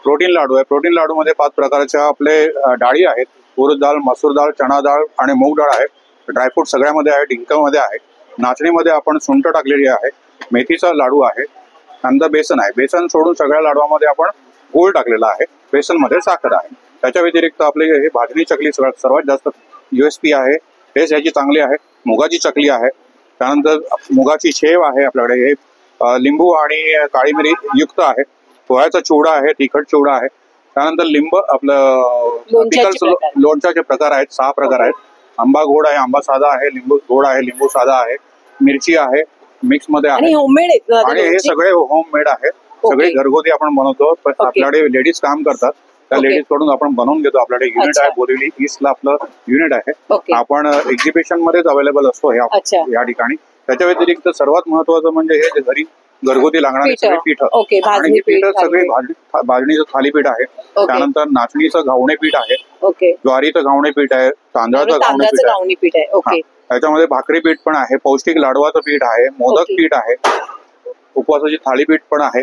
प्रोटीन लाडू आहे। प्रोटीन लाडू मध्ये 5 प्रकारच्या आपले डाळी आहेत, उडद डाळ, मसूर डाळ, चणा डाळ आणि मूग डाळ आहे। ड्रायफ्रूट सगळ्यामध्ये आहे, डिंकामध्ये आहे। नाचणीमध्ये आपण सुंठ टाकलेली आहे। मेथीचा लाडू आहे। नंतर बेसन आहे। बेसन सोडून सगळ्या लाडूमध्ये आपण गूळ टाकलेला आहे, बेसन मध्ये साखर आहे। त्याच्या व्यतिरिक्त आपले हे भाजणी चकली सर्वात जास्त USP आहे, टेस्ट याची चांगली आहे। मुगाची चकली आहे, त्यानंतर मुगाची शेव आहे आपल्याकडे, हे लिंबू आणि काळी मिरी युक्त आहे। पोह्याचा चिवडा आहे, तिखट चिवडा आहे। त्यानंतर लिंब आपलं लोणच्याचे प्रकार आहेत, 6 प्रकार आहेत। आंबा गोड आहे, आंबा साधा आहे, लिंबू गोड आहे, लिंबू साधा आहे, मिरची आहे, मिक्स मध्ये आहे, होममेड आणि हे सगळे होममेड आहेत, सगळे घरगुती आपण बनवतो। आपल्याकडे लेडीज काम करतात, त्या लेडीज कडून आपण बनवून घेतो। आपल्याकडे युनिट आहे, बोरिवली ईस्टला आपलं युनिट आहे। आपण एक्झिबिशन मध्येच अवेलेबल असतो या ठिकाणी। त्याच्या व्यतिरिक्त सर्वात महत्वाचं म्हणजे हे जे घरी घरगुती लागणारे सगळे पीठ, आणि हे पीठ सगळे भाजणीचं थालीपीठ आहे। त्यानंतर नाचणीचं घावणे पीठ आहे, ज्वारीचं घावणे पीठ आहे, तांदळाचं घावणे पीठ आहे। त्याच्यामध्ये भाकरी पीठ पण आहे, पौष्टिक लाडवाचं पीठ आहे, मोदक पीठ आहे, उपवासाची थालीपीठ पण आहे।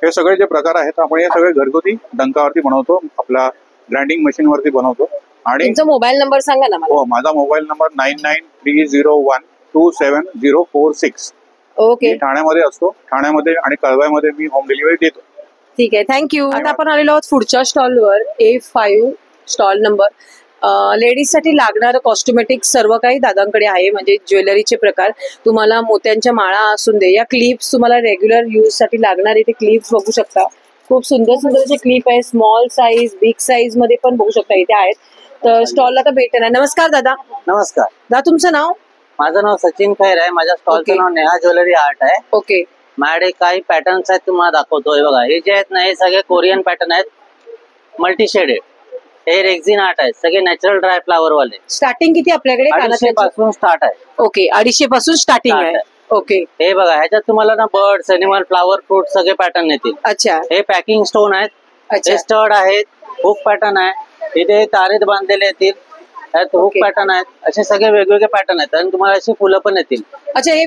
हे सगळे जे प्रकार आहेत आपण हे सगळे घरगुती डंकावरती बनवतो, आपल्या ग्राइंडिंग मशीन वरती बनवतो। आणि तुमचा मोबाईल नंबर सांगा ना मला। हो, माझा मोबाईल नंबर 9930127046। ओके, ठाण्यामध्ये असतो, ठाण्यामध्ये आणि कळव्यामध्ये मी होम डिलिव्हरी देतो। ठीक आहे, थँक्यू। आता आपण आलेलो आहोत पुढच्या स्टॉलवर, A5 स्टॉल नंबर। लेडीज साठी लागणारं कॉस्मेटिक सर्व काही दादांकडे आहे, म्हणजे ज्वेलरीचे प्रकार, तुम्हाला मोत्यांच्या माळा असून दे, या क्लिप्स तुम्हाला रेग्युलर यूज साठी लागणारे ते क्लिप्स बघू शकता। खूप सुंदर सुंदर असे क्लिप आहे, स्मॉल साईज, बिग साईज मध्ये पण बघू शकता इथे आहेत। तर स्टॉलला तर भेटणार। नमस्कार दादा। नमस्कार दादा, तुमचं नाव? माझं नाव सचिन खैर आहे, माझ्या स्टॉलचं नाव नेहा ज्वेलरी आर्ट आहे। ओके, माझ्याकडे काही पॅटर्न्स आहेत तुम्हाला दाखवतो. हे बघा, हे जे आहेत ना हे सगळे कोरियन पॅटर्न आहेत, मल्टी शेडेड. हे रेक्झिन आर्ट आहे, सगळे नॅचरल ड्राय फ्लावर वाले. स्टार्टिंग किती आपल्याकडे? 250 पासून स्टार्ट आहे. ओके, 250 पासून स्टार्टिंग आहे. ओके, हे बघा, ह्याच्यात तुम्हाला ना बर्ड्स, एनिमल, फ्लावर, फ्रूट सगळे पॅटर्न येतील. अच्छा, हे पॅकिंग स्टोन आहेत, हे स्टड आहेत, हुक पॅटर्न आहे, इथे तारेत बांधलेले येतील, त्यात हुक पॅटर्न आहेत, असे सगळे वेगवेगळे पॅटर्न आहेत. आणि तुम्हाला अशी फुलं पण येतील. अच्छा, हे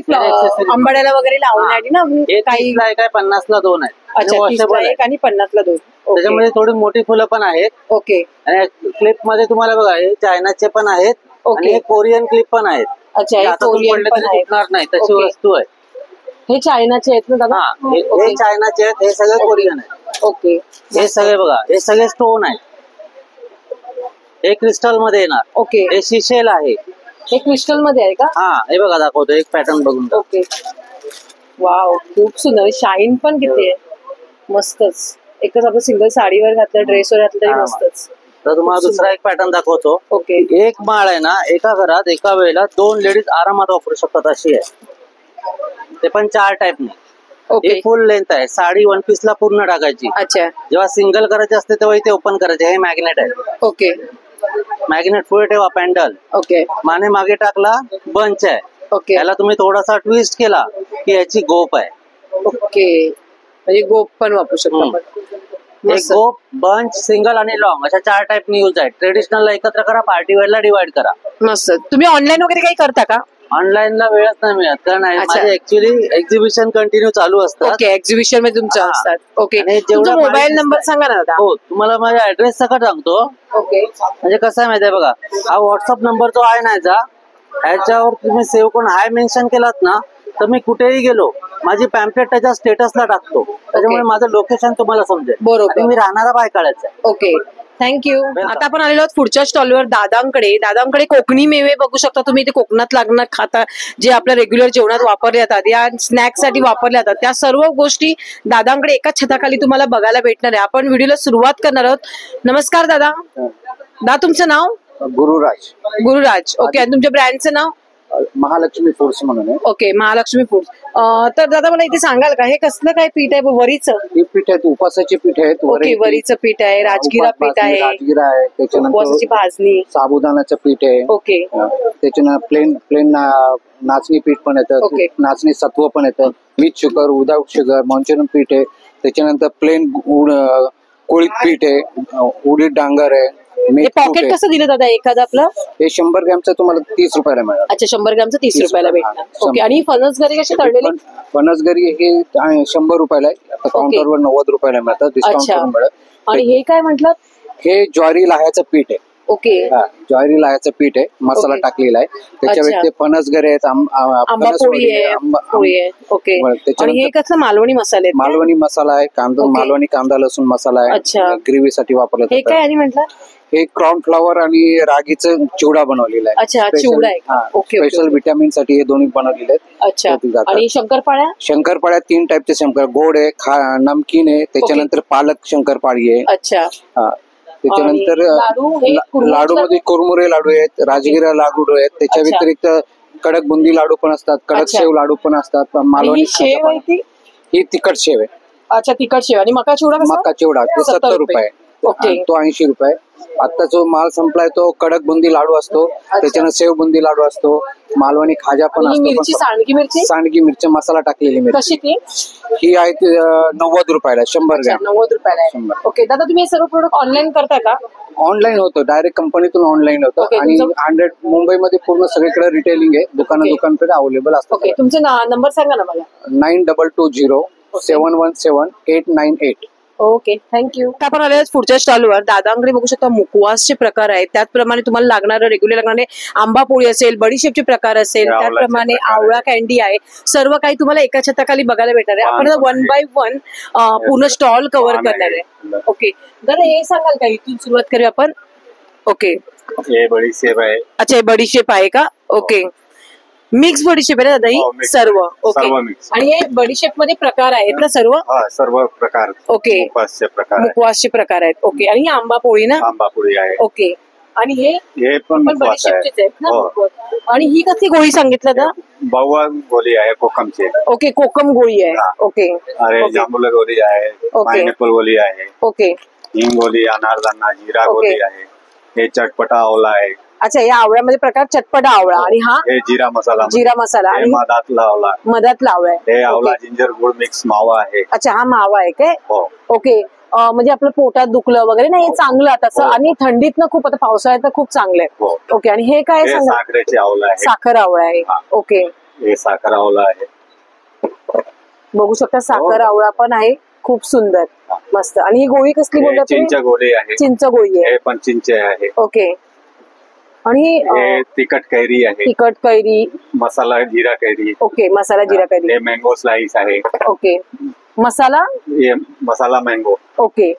आंबाड्याला वगैरे लावण्यासाठी ना? काही काय 50 ला 2 आहेत. अच्छा, 30 ला 1 आणि 50 ला 2. त्याच्यामध्ये थोडी मोठी फुलं पण आहेत. ओके, आणि क्लिप मध्ये तुम्हाला बघा, हे चायनाचे पण आहेत आणि कोरियन क्लिप पण आहेत. अच्छा, हे कोरियन पण तुटणार नाही तशी वस्तू आहे. हे चायनाचे आहेत ना दादा? हे चायनाचे आहेत, हे सगळे कोरियन आहेत. ओके, हे सगळे बघा, हे सगळे स्टोन आहेत. हे क्रिस्टल मध्ये येणार. ओके, हे शिशेल आहे. हे क्रिस्टल मध्ये आहे का? हा, हे बघा दाखवतो एक पॅटर्न बघून. ओके, वाव, खूप सुंदर. शाईन पण किती आहे, मस्तच. एकच आपण सिंगल साडीवर घातलं, ड्रेसवर घातलं तरी मस्तच. तर तुम्हाला दुसरा एक पॅटर्न दाखवतो. ओके, एक माळ आहे ना, एका घरात एका वेळेला 2 लेडीज आरामात वापरू शकतात अशी आहे. ते पण 4 टाईपने. ओके, फुल लेंथ आहे, साडी 1 पीस ला पूर्ण टाकायची. अच्छा, जेव्हा सिंगल करायचे असते तेव्हा इथे ओपन करायचे. हे मॅग्नेट आहे. ओके, मॅग्नेट पुढे ठेवा, पॅन्डल. ओके, माने मागे टाकला, बंच आहे. ओके, याला तुम्ही थोडासा ट्विस्ट केला की याची गोप आहे. ओके, म्हणजे गोप पण वापरू शकतो आपण. एक गोप, बंच, सिंगल आणि लॉंग अशा 4 टाईपने यूज आहे. ट्रेडिशनलला एकत्र करा, पार्टी वेअरला डिवाइड करा. मस्त. तुम्ही ऑनलाईन वगैरे काही करता का? ऑनलाईनला वेळच नाही मिळत, कारण माझे ऍक्च्युली एक्झिबिशन कंटिन्यू चालू असतात. ओके, एक्झिबिशन मध्ये तुमचं असतात. ओके, तुमचा मोबाईल नंबर सांगा ना दादा. हो, तुम्हाला माझा ऍड्रेस सकट सांगतो. ओके, म्हणजे कसं आहे माहितीये बघा, हा व्हॉट्सअप नंबर जो आहे ना ह्याच्यावर तुम्ही सेव्ह करून हाय मेन्शन केलात ना, तर मी कुठेही गेलो माझी पॅम्पलेट त्याच्या स्टेटसला टाकतो. त्याच्यामुळे माझं लोकेशन तुम्हाला समजेल. बरोबर, मी राहणारा बायकाळ्याचा आहे. Okay, thank you. आता आपण आलेलो आहोत पुढच्या स्टॉलवर दादांकडे कोकणी मेवे बघू शकता तुम्ही. ते कोकणात लागणार खाता जे आपल्या रेग्युलर जेवणात वापरले जातात, या स्नॅक्स साठी वापरले जातात, त्या सर्व गोष्टी दादांकडे एकाच छताखाली तुम्हाला बघायला भेटणार आहे. आपण व्हिडिओला सुरुवात करणार आहोत. नमस्कार दादा. दादा, तुमचं नाव? गुरुराज. ओके, आणि तुमच्या ब्रँडचं नाव? महालक्ष्मी फूड्स म्हणून आहे. Okay, Mahalakshmi foods. तर दादा मला इथे सांगाल का, हे कसलं काय पीठ आहे? वरीचं पीठ आहे, उपासाचे पीठ आहेत. ओके, वरीचं पीठ आहे, राजगिरा पीठ आहे, राजगिरा आहे, त्याच्यानंतर भाजणी, साबुदाण्याचं पीठ आहे. ओके, त्याच्यानंतर प्लेन नाचणी पीठ पण येतं, नाचणी सत्व पण येतं, with sugar, without sugar, Manchurian पीठ आहे. त्याच्यानंतर प्लेन कोळीत पीठ आहे, उडीद डांगर आहे. पॉकेट कसं दिलं दादा एखादं आपलं? हे 100 ग्रॅमचं तुम्हाला 30 रुपयाला मिळेल. अच्छा, 100 ग्रॅमचं 30 रुपयाला भेटणार. ओके, आणि फणसगरी कशी तळलेली? फणसगरी हे 100 रुपयाला आहे, आता काउंटरवर 90 रुपयाला मिळतं, डिस्काउंट मिळत. आणि हे काय म्हटलं? हे ज्वारी लाह्याचं पीठ आहे. ओके, ज्वारी लाह्याचं पीठ आहे, मसाला टाकलेला आहे. त्याच्या व्यतिरिक्त फणसगरी आहेत, आंबापोळी आहे. ओके, आणि हे कसलं मालवणी मसाले? मालवणी मसाला आहे, मालवणी कांदा लसूण मसाला आहे, ग्रेव्हीसाठी वापरला जातो. हे काय आणि म्हटलं? हे कॉर्न फ्लावर आणि रागीचं चिवडा बनवलेला आहे. अच्छा, चिवडा आहे. ओके, स्पेशल विटॅमिन साठी हे दोन्ही बनवलेले आहेत. अच्छा, आणि शंकरपाळ्या 3 टाईपचे शंकर, गोड आहे, नमकीन आहे, त्याच्यानंतर पालक शंकरपाळी आहे. अच्छा, त्याच्यानंतर लाडू मध्ये कुरमुरे लाडू आहेत, राजगिरा लाडू आहेत. त्याच्या व्यतिरिक्त कडक बुंदी लाडू पण असतात, कडक शेव लाडू पण असतात. मालवणी शेव आहे, ही तिखट शेव आहे. अच्छा, तिखट शेव. आणि मका चिवडा ते 70 रुपये, तो 80 रुपये. आता जो माल संपलाय तो कडक बुंदी लाडू असतो, त्याच्यानं सेव बुंदी लाडू असतो, मालवणी खाजा पण असतो. सांडगी मिरची मसाला टाकलेली मिरची ही आहे 90 रुपयाला, 100 ग्रॅम 90 रुपयाला. ओके दादा, तुम्ही हे सर्व प्रोडक्ट ऑनलाईन करता का? ऑनलाईन होतं, डायरेक्ट कंपनीतून ऑनलाईन होतं. आणि 100 मुंबईमध्ये पूर्ण सगळीकडे रिटेलिंग आहे, दुकानकडे अवेलेबल असतं. ओके, तुमचा नंबर सांगा ना मला. 9220 717 898. Okay, thank you. आपण आले पुढच्या स्टॉलवर दादांकडे बघू शकता मुखवासचे प्रकार आहेत. त्याचप्रमाणे तुम्हाला लागणारं रेग्युलर लागणारे आंबा पोळी असेल, बडीशेपचे प्रकार असेल, त्याचप्रमाणे आवळा कॅन्डी आहे. सर्व काही तुम्हाला एका छताखाली बघायला भेटणार आहे. आपण 1 by 1 पूर्ण स्टॉल कव्हर करणार आहे. ओके दादा, हे सांगाल का, इथून सुरुवात करूया आपण? ओके, हे बडीशेप आहे. अच्छा, हे बडीशेप आहे का? ओके, मिक्स बडीशेप आहे ना दादा ही? सर्व. ओके, आणि हे बडीशेप मध्ये प्रकार आहेत ना सर्व? सर्व प्रकार. ओके, मुखवासचे प्रकार आहेत. ओके, आणि आंबा पोळी ना? आंबा पोळी आहे. ओके, आणि हे पण पण बडीशेपचेच आहेत ना हो. आणि ही कसली गोळी सांगितलं ना? बहुआ गोळी आहे कोकमची. ओके, कोकम गोळी आहे. ओके अरे जांभूळ गोळी आहे, पायनॅपल गोळी आहे, ओके, हिंग गोळी, अनारदाना, जिरा गोळी आहे, हे चटपटा आवळा आहे. अच्छा, या आवळ्यामध्ये प्रकार चटपटा आवळा आणि हा हे जिरा मसाला, जिरा मसाला आणि मधातला आवळा, मधातला आवळा आहे. हे आवळा जिंजर गुळ मिक्स मावा आहे. अच्छा, हा मावा आहे काय? हो. ओके, म्हणजे आपलं पोटात दुखलं वगैरे नाही, हे चांगलं तसं आणि थंडीत खूप, आता पावसाळ्यात खूप चांगलं आहे. ओके, आणि हे काय सांगा? साखरेची आवळा आहे, साखर आवळा आहे. ओके, हे साखर आवळा आहे. बघू शकता साखर आवळा पण आहे, खूप सुंदर मस्त. आणि ही गोळी कसली बोलला तुम्ही? चिंच गोळी आहे. चिंच गोळी आहे, हे पण चिंच आहे. ओके. आणि हे तिखट कैरी आहे, तिखट कैरी, मसाला जिरा कैरी. ओके, मसाला जिरा कैरी. हे मँगो स्लाइस आहे. ओके, मसाला, हे मसाला मँगो. ओके.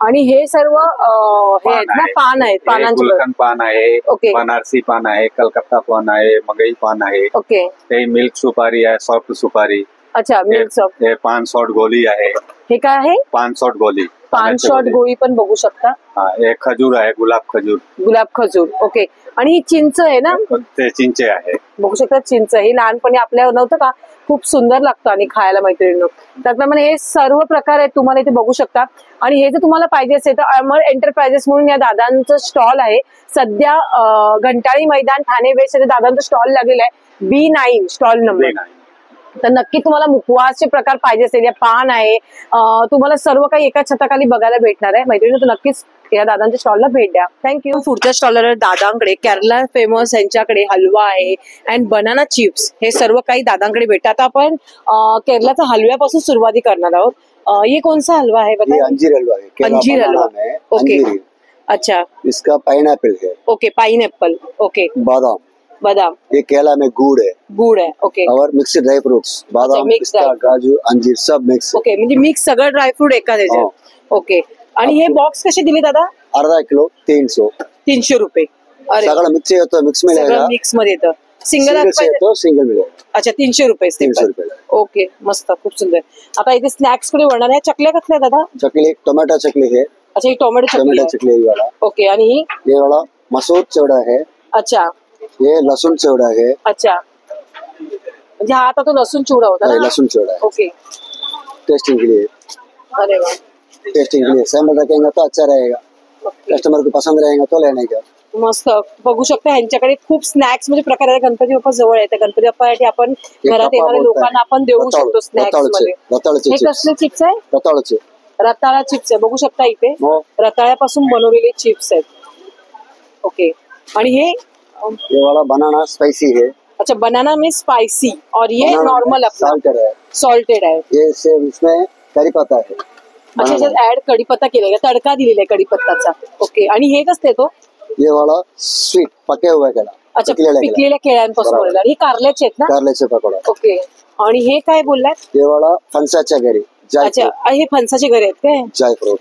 आणि हे सर्व हे आहेत ना, पान आहेत, पानांचे गुलकंद पान आहे, ओके, बनारसी पान आहे, कलकत्ता पान आहे, मगई पान आहे. ओके, हे मिल्क सुपारी आहे, सॉफ्ट सुपारी. अच्छा, मिल्क सॉफ्ट. हे पान शॉट गोळी आहे. हे काय आहे? पान शॉट गोळी. पान शॉट गोळी पण बघू शकता. हे खजूर आहे, गुलाब खजूर. गुलाब खजूर, ओके. आणि ही चिंच आहे ना? ते चिंचे आहे, बघू शकता चिंच. हे लहानपणी आपल्याला नव्हतं का, खूप सुंदर लागतं आणि खायला मैत्रिणींनो. त्याचप्रमाणे हे सर्व प्रकार आहेत, तुम्हाला इथे बघू शकता. आणि हे जर तुम्हाला पाहिजे असेल तर अमर एंटरप्राइजेस म्हणून या दादांचं स्टॉल आहे. सध्या घंटाळी मैदान ठाणे वेस्ट दादांचा स्टॉल लागलेला आहे, B9 स्टॉल नंबर. तर नक्की तुम्हाला मुखवासचे प्रकार पाहिजे असेल, या पान आहे, तुम्हाला सर्व काही एका छताखाली बघायला भेटणार आहे मैत्रिणी. तर नक्कीच या दादांच्या स्टॉलला भेट द्या. थँक्यू. पुढच्या स्टॉलवर दादांकडे केरला फेमस यांच्याकडे हलवा आहे अँड बनाना चिप्स, हे सर्व काही दादांकडे भेटतं. आता आपण केरलाचा हलव्यापासून सुरुवाती करणार आहोत. ये कौन सा हलवा है बताइए? अंजीर हलवा है, अंजीर हलवा, ओके, अच्छा, इसका पाइनएप्पल है, ओके, पाइनएप्पल, ओके, बादाम, बादाम, ये केला में गुड़ है, ओके, और मिक्स्ड ड्राई फ्रूट्स, बादाम, पिस्ता, काजू, अंजीर सब मिक्स. ओके, म्हणजे मिक्स सगळं ड्रायफ्रूट एका त्याच्यात. ओके, आणि हे बॉक्स कसे दिले दादा? अर्धा किलो 300 रुपये. सगळं मिक्स येतं, मिक्स मिळेल, मिक्स मध्ये येतं. सिंगल येतो, सिंगल मिळेल. अच्छा, 300 रुपये. 300 रुपये. ओके, मस्त, खूप सुंदर. आता इथे स्नॅक्स कडे वळणार आहे. चकल्या कसल्या दादा? चकली टोमॅटो चकली है. अच्छा, ही टोमॅटो चकली वाला. ओके, आणि ये वाला मसूर चिवड़ा है. अच्छा, ये लहसुन चिवड़ा है. अच्छा, म्हणजे हा आता तो लसूण चिवडा होता ना? लहसुन चिवड़ा है. ओके, टेस्टिंग के लिए. अरे वाह, टेस्टिंग के लिए सैंपल रखेंगे तो अच्छा रहेगा, कस्टमर को पसंद रहेगा तो लेने का. मस्त. बघू शकता ह्यांच्याकडे खूप स्नॅक्स म्हणजे प्रकार आहे. गणपती बाप्पा जवळ आहे, त्या गणपती बाप्पासाठी आपण घरात येणाऱ्या लोकांना आपण देऊ शकतो स्नॅक्स मध्ये. हे कसले चिप्स आहे? रताळाचे. रताळा चिप्स आहे, बघू शकता इथे रताळ्यापासून बनवलेले चिप्स आहेत. ओके, आणि हे वाला बनाना स्पाइसी है. अच्छा, बनाना में स्पाइसी, और ये नॉर्मल सॉल्टेड है. ये सेम इसमें करी पत्ता है. अच्छा, याच्यात ऍड कढीपत्ता केलेला, तडका दिलेला आहे कढीपत्ताचा. ओके, आणि हे कसं तो? ये वाला स्वीट पके हुआ केला. अच्छा, पिकलेल्या केळ्यांपासून बनवलेला. हे कारल्याचे आहेत ना? कारल्याचे पकोडा. ओके, आणि हे काय बोललात? ये वाला फणसाच्या घरी. अच्छा, हे फणसाचे घरे आहेत काय? जायफ्रूट.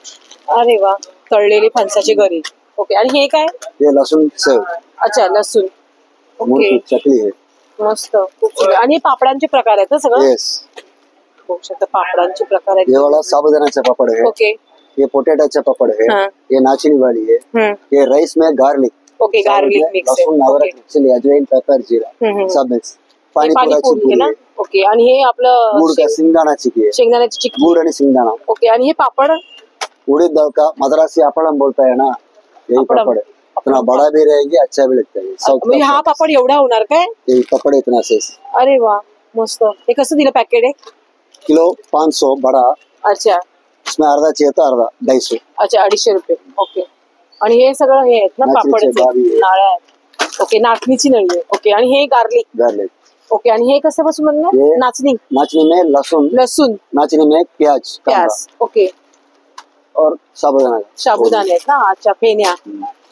अरे वा, तळलेले फणसाचे घरे. ओके, आणि हे काय? ये लसूण सेव. अच्छा, लसूण. ओके, चकली है, मस्त, खूप सुंदर. आणि पापडांचे प्रकार आहेत ना सगळं? येस. बघू शकता पापडांचे प्रकार आहेत. ये वाला साबुदाण्याचे पापड़ है. ओके, ये पोटैटो पापड़ है. ये नाचनी वाली है. ये राइस में गार्लिक. ओके, गार्लिक मिक्स है. लहसुन, अदरक, चिली, अजवाइन, पेपर, जीरा सब मिक्स. पाणीपुरी ना? ओके, आणि हे आपलं गुड़ का सिंगदाणा चिकी है. शेंगदाण्याची चिक्की. गुड़ आणि सिंगदाणा. ओके, आणि हे पापड उड़ीद दाल का मद्रासी अपड़म बोलता है ना, यही पापड़ है. अपना बड़ा भी रहेगी, अच्छा भी लगता है. म्हणजे हा पापड एवढा होणार काय? ये पापड़ इतना साइज. अरे वा, मस्त. हे कसं दिलं पॅकेट आहे? किलो 500 बड़ा. अच्छा, इसमें अर्धा चाहिए तो अर्धा 250. अच्छा, 250 रुपये. ओके, आणि हे सगळं हे आहेत ना पापड, नाळ्या आहेत. ओके, नाचणीची नळी आहे. ओके, आणि हे गार्लिक. ओके, आणि हे कसं पासून बनणार? नाचणी. नाचनी में लहसुन, नाचनी में प्याज. ओके, और साबुदाणे आहेत ना? अच्छा, फेण्या,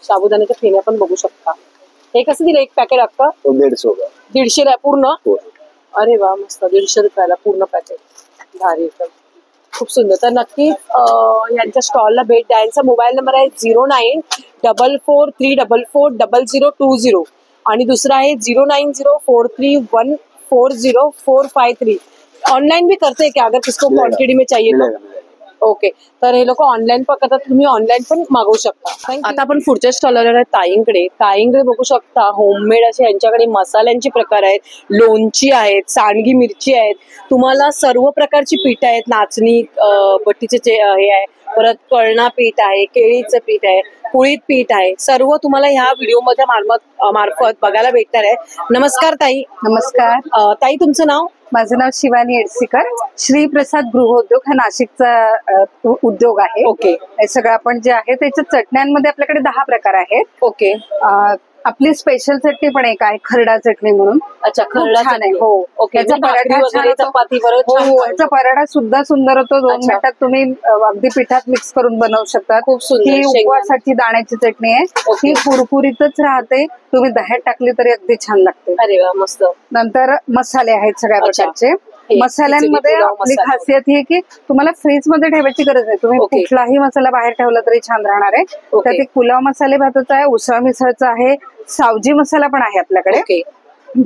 साबुदाण्याच्या फेण्या पण बघू शकता. हे कसं दिलं एक पॅकेट अक्का? 150. 150 पूर्ण? अरे वा, मस्त. 150 रुपयाला पूर्ण पॅकेट. भारी एकदम, खूप सुंदर. तर नक्की यांच्या स्टॉलला भेट द्या. यांचा मोबाईल नंबर आहे 0944344020 आणि दुसरा आहे 090431404453. ऑनलाइन भी करते हैं क्या अगर किसको क्वांटिटी में चाहिए तो? ओके, तर हे लोक ऑनलाईन पण करतात, तुम्ही ऑनलाईन पण मागवू शकता. आता आपण पुढच्या स्टॉलवर आहे ताईंकडे बघू शकता. होममेड असे यांच्याकडे मसाल्यांचे प्रकार आहेत, लोणची आहेत, सांडगी मिरची आहेत, तुम्हाला सर्व प्रकारची पीठ आहेत. नाचणी बट्टीचे हे आहे, परत कळणा पीठ आहे, केळीचं पीठ आहे, कुळीत पीठ आहे, सर्व तुम्हाला ह्या व्हिडिओ मार्फत बघायला भेटणार आहे. नमस्कार ताई. नमस्कार ताई, तुमचं नाव? माझं नाव शिवानी एडसीकर. श्री प्रसाद गृहोद्योग हा नाशिकचा उद्योग आहे. ओके. हे सगळं आपण जे आहे त्याच्या चटण्यांमध्ये आपल्याकडे 10 प्रकार आहेत. ओके. आपली स्पेशल चटणी पण एक आहे, खरडा चटणी म्हणून. अच्छा, खरडा छान आहे. हो, ओके. याचा पराठा छान होतो. हो, याचा पराठा सुद्धा सुंदर होतो. 2 मिनिटात तुम्ही अगदी पिठात मिक्स करून बनवू शकता. खूप सुंदर. ही उपवासाची दाण्याची चटणी आहे. ही कुरकुरीतच राहते, तुम्ही दह्यात टाकली तरी अगदी छान लागते. अरे वा, मस्त. नंतर मसाले आहेत सगळ्या प्रकारचे. मसाल्यांमध्ये आपली खासियत ही की तुम्हाला फ्रीज मध्ये ठेवायची गरज नाही. तुम्ही कुठलाही मसाला बाहेर ठेवला तरी छान राहणार आहे. त्यात एक पुलाव मसाले भाताचा आहे, उसळ मिसळचा आहे, सावजी मसाला पण आहे आपल्याकडे,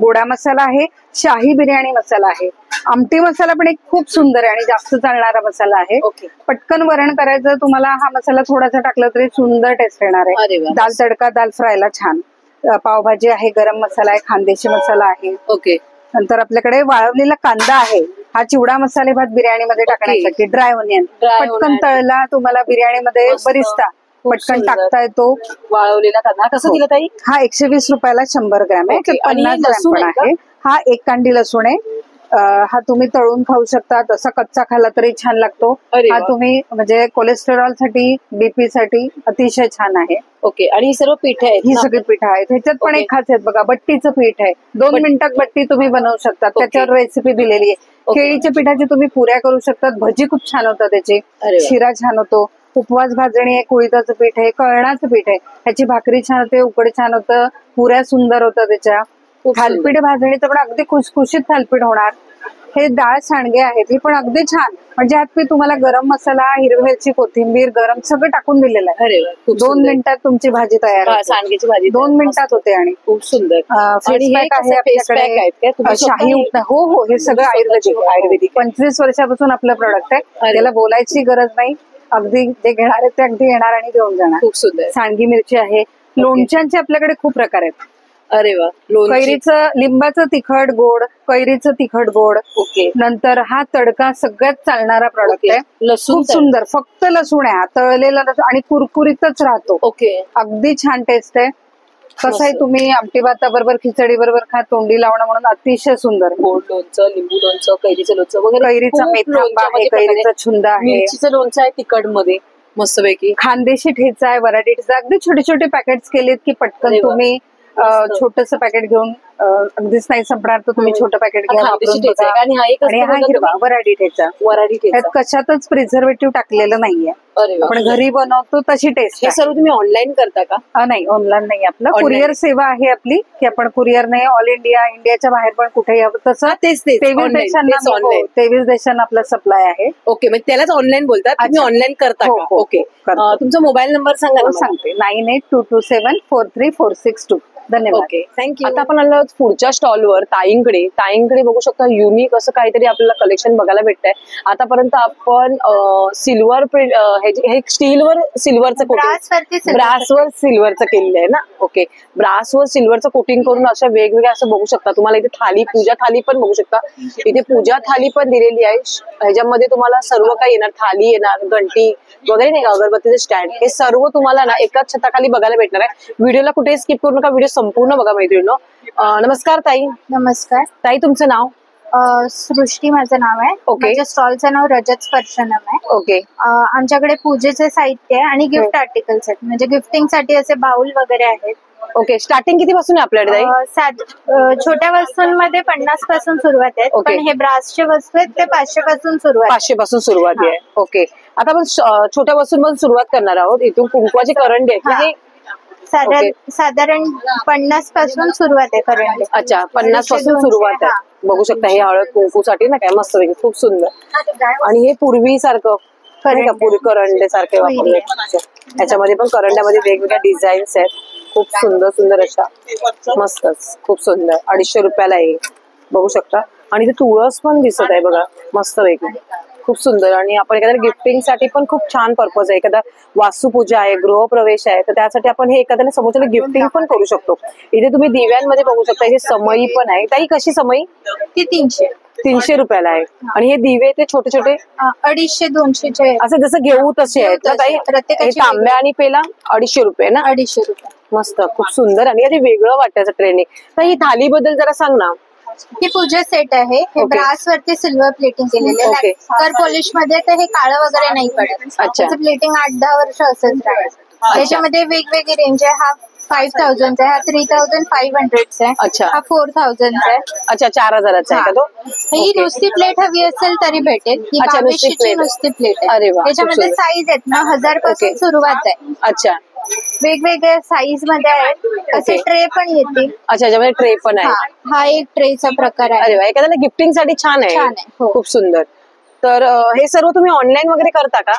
गोडा मसाला आहे, शाही बिर्याणी मसाला आहे, आमटी मसाला पण एक खूप सुंदर आहे आणि जास्त चालणारा मसाला आहे. पटकन वरण करायचं तुम्हाला हा मसाला थोडासा टाकला तरी सुंदर टेस्ट येणार आहे. दाल तडका, दाल फ्रायला छान. पावभाजी आहे, गरम मसाला आहे, खानदेशी मसाला आहे. ओके. नंतर आपल्याकडे वाळवलेला कांदा आहे, हा चिवडा मसाले भात बिर्याणीमध्ये टाकण्यासाठी. ड्राय ओनियन पटकन तळला तुम्हाला बिर्याणीमध्ये बरिस्ता पटकन टाकता येतो. वाळवलेला कांदा कसं दिलं ताई? हा 120 रुपयाला 100 ग्रॅम आहे. 50 ग्रॅम पण आहे. हा 1 कांडी लसूण आहे. हा तुम्ही तळून खाऊ शकता, तसा कच्चा खाल्ला तरी छान लागतो. हा तुम्ही म्हणजे कोलेस्टेरॉल साठी, बीपी साठी अतिशय छान आहे. ओके. आणि ही सर्व पीठ आहे, ही सगळी पीठ आहेत. ह्याच्यात पण एक खासियत बघा, बट्टीचं पीठ आहे. 2 मिनिटात बट्टी तुम्ही बनवू शकता, त्याच्यावर रेसिपी दिलेली आहे. केळीच्या पिठाची तुम्ही पुऱ्या करू शकतात, भजी खूप छान होतात त्याची, शिरा छान होतो. उपवास भाजणी आहे, कुळीताचं पीठ आहे, कळणाचं पीठ आहे, ह्याची भाकरी छान होते, उकड छान होतं, पुऱ्या सुंदर होतं त्याच्या. थालपीठ भाजणीचं पण अगदी खुसखुशीत थालपीठ होणार. हे डाळ सांडगे आहेत, हे पण अगदी छान. म्हणजे ह्यात मी तुम्हाला गरम मसाला, हिरवी मिरची, कोथिंबीर, गरम सगळं टाकून दिलेलं आहे. 2 मिनिटात तुमची भाजी तयार होते. सांडग्याची भाजी 2 मिनिटात होते. आणि खूप सुंदर फेस पॅक आहे आपल्याकडे, शाही. हो हो, हे सगळं आयुर्वेदिक 25 वर्षापासून आपलं प्रोडक्ट आहे. त्याला बोलायची गरज नाही, अगदी जे घेणार आहेत ते अगदी येणार आणि घेऊन जाणार. खूप सुंदर. सांडगी मिरची आहे. लोणच्यांचे आपल्याकडे खूप प्रकार आहेत. अरे वा. कैरीचं, लिंबाचं तिखट गोड, कैरीचं तिखट गोड. ओके. नंतर हा तडका सगळ्यात चालणारा प्रॉडक्ट आहे. खूप सुंदर, फक्त लसूण आहे, तळलेला लसूण आणि कुरकुरीतच राहतो. ओके. अगदी छान टेस्ट आहे. कसं आहे, तुम्ही आमटी भाताबरोबर, खिचडी बरोबर खा, तोंडी लावणं म्हणून अतिशय सुंदर. गोड लोणचं, लिंबू लोणचं, कैरीचं लोणचं वगैरे, कैरीचा मेथांबा आहे, कैरीचा छुंदा आहे, मिरचीचं लोणचं आहे तिखट मध्ये मस्तपैकी, खानदेशी ठेचा आहे, वराठी ठेचा. अगदी छोटे छोटे पॅकेट्स केलेत की पटकन तुम्ही छोटस पॅकेट घेऊन अगदीच नाही संपणार तर तुम्ही छोटं पॅकेट घ्या. आणि हा हिरवा वराडी ठेचा. त्यात कशातच प्रिझर्वेटिव्ह टाकलेलं नाहीये. आपण घरी बनवतो तशी टेस्ट. हे सर्व तुम्ही ऑनलाईन करता का? नाही, ऑनलाईन नाही. आपलं कुरिअर सेवा आहे आपली, की आपण कुरिअर नाही, ऑल इंडियाच्या बाहेर पण कुठेही हवं तसं 23 देशांना आपला सप्लाय आहे. ओके. मग त्यालाच ऑनलाईन बोलतात, तुम्ही ऑनलाईन करता का? ओके. तुमचा मोबाईल नंबर सांगा. सांगते, 9822743462. धन्यवाद. Okay, thank you. आता आपण आलो पुढच्या स्टॉलवर ताईंकडे बघू शकता युनिक असं काहीतरी आपल्याला कलेक्शन बघायला भेटतंय. आतापर्यंत आपण सिल्वर हे स्टीलवर सिल्वरचं कोटिंग, ब्रासवर सिल्वरचं केलेलं आहे ना. ओके. ब्रासवर सिल्वरचं कोटिंग करून अशा वेगवेगळ्या असं बघू शकता. तुम्हाला इथे थाली, पूजा थाली पण बघू शकता. इथे पूजा थाली पण दिलेली आहे. ह्याच्यामध्ये तुम्हाला सर्व काही येणार, थाली येणार, घंटी वगैरे नाही का, अगरबत्तीचे स्टँड, हे सर्व तुम्हाला ना एकाच छताखाली बघायला भेटणार आहे. व्हिडिओला कुठेही स्किप करू नका, व्हिडिओ संपूर्ण बघा मैत्रिणींनो. नमस्कार ताई. नमस्कार ताई, तुमचं नाव? सृष्टी माझं नाव आहे. माझ्या स्टॉलचं नाव रजत स्पर्शनम आहे. ओके. आमच्याकडे पूजेचे साहित्य आहे आणि गिफ्ट आर्टिकल्स आहेत, म्हणजे गिफ्टिंग साठी असे बाउल वगैरे आहेत. ओके. स्टार्टिंग किती पासून आहे आपल्याकडे? छोट्या वस्तूंमध्ये 50 पासून सुरुवात आहे, पण हे ब्रासचे वस्तू आहेत ते 500 पासून सुरुवात. 500 पासून सुरुवात आहे. ओके. आता आपण छोट्या वस्तूंपासून सुरुवात करणार आहोत. इथून कुंकवाची करंडी आहे, साधारण 50 पासून सुरुवात आहे करंडी. अच्छा, 50 पासून सुरुवात आहे. बघू शकता हे हळद कुंकूसाठी ना, काय मस्त पैकी खूप सुंदर. आणि हे पूर्वी सारखं करंडे सारखे वापरले. ह्याच्यामध्ये पण करंड्यामध्ये वेगवेगळ्या डिझाईन्स आहेत, खूप सुंदर सुंदर अशा, मस्तच, खूप सुंदर. 250 रुपयाला आहे, बघू शकता. आणि ते तुळस पण दिसत आहे बघा, मस्त पैकी खूप सुंदर. आणि आपण एखाद्या गिफ्टिंग साठी पण खूप छान पर्पज आहे. एखादा वास्तुपूजा आहे, गृहप्रवेश आहे, तर त्यासाठी आपण हे एखाद्याला समोरच्याला गिफ्टिंग पण करू शकतो. इथे तुम्ही दिव्यांमध्ये बघू शकता, इथे समई पण आहे. ताई कशी समई? ती 300 रुपयाला आहे. आणि हे दिवे ते छोटे छोटे 250-200 असं जसं घेऊ तसे आहेत ना ताई? हे तांब्या आणि पेला 250 रुपये ना? 250 रुपये. मस्त, खूप सुंदर. आणि ते वेगळं वाटायचं ट्रेनिंग. तर ही थाली बद्दल जरा सांग ना. ही पूजा सेट आहे. हे ब्रास वरती सिल्वर प्लेटिंग केलेले आहे. कर पॉलिश मध्ये तर हे काळं वगैरे नाही पडत. त्याचं प्लेटिंग 8-10 वर्ष असंच राहील. त्याच्यामध्ये वेगवेगळी रेंज आहे. हा 5000 आहे, हा 3500 आहे. अच्छा. हा 4000 आहे. अच्छा, 4000 आहे का तो? ही नुसती प्लेट हवी असेल तरी भेटेल. ही 2200 नुसती प्लेट आहे. अरे वा, त्याच्यामध्ये साईज आहेत ना 1000 पासून सुरुवात आहे. अच्छा. वेगवेगळ्या साईज मध्ये आहेत. असे ट्रे पण येतील. अच्छा, याच्यामध्ये ट्रे पण आहे. हा एक ट्रेचा प्रकार आहे. अरे वा, एखाद्याला गिफ्टिंग साठी छान आहे. छान आहे. खूप सुंदर. तर हे सर्व तुम्ही ऑनलाईन वगैरे करता का?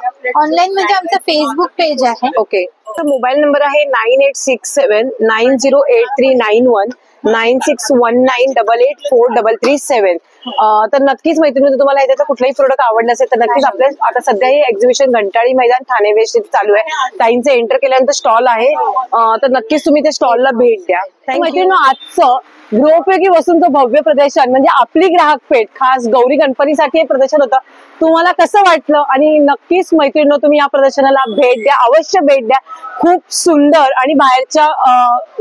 ऑनलाईन म्हणजे आमचं फेसबुक पेज आहे. ओके. तर मोबाईल नंबर आहे 9867908391 9619884337. तर नक्कीच मैत्रिणी, तुम्हाला याच्यातलं कुठलाही प्रोडक्ट आवडलं असेल तर नक्कीच आपल्या आता सध्या हे एक्झिबिशन घंटाळी मैदान ठाणे वेस्ट चालू आहे. ताईंचं एंटर केल्यानंतर स्टॉल आहे, तर नक्कीच तुम्ही त्या स्टॉलला भेट द्या. मैत्रिणी, आजचं गृहोपयोगी वस्तूंचं भव्य प्रदर्शन म्हणजे आपली ग्राहक पेठ खास गौरी गणपतीसाठी हे प्रदर्शन होतं. तुम्हाला कसं वाटलं? आणि नक्कीच मैत्रिणी, तुम्ही या प्रदर्शनाला भेट द्या, अवश्य भेट द्या. खूप सुंदर. आणि बाहेरच्या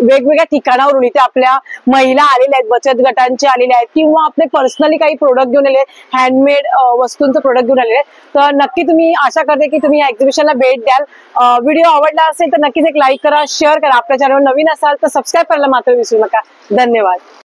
वेगवेगळ्या ठिकाणावरून इथे आपल्या महिला आलेल्या आहेत, बचत गटांचे आलेले आहेत, किंवा आपले पर्सनली काही प्रोडक्ट घेऊन आले, हँडमेड वस्तूंचं प्रोडक्ट घेऊन आलेले आहेत. तर नक्की तुम्ही, आशा करते की तुम्ही या एक्झिबिशनला भेट द्याल. व्हिडिओ आवडला असेल तर नक्कीच एक लाईक करा, शेअर करा. आपल्या चॅनलवर नवीन असाल तर सबस्क्राईब करायला मात्र विसरू नका. धन्यवाद.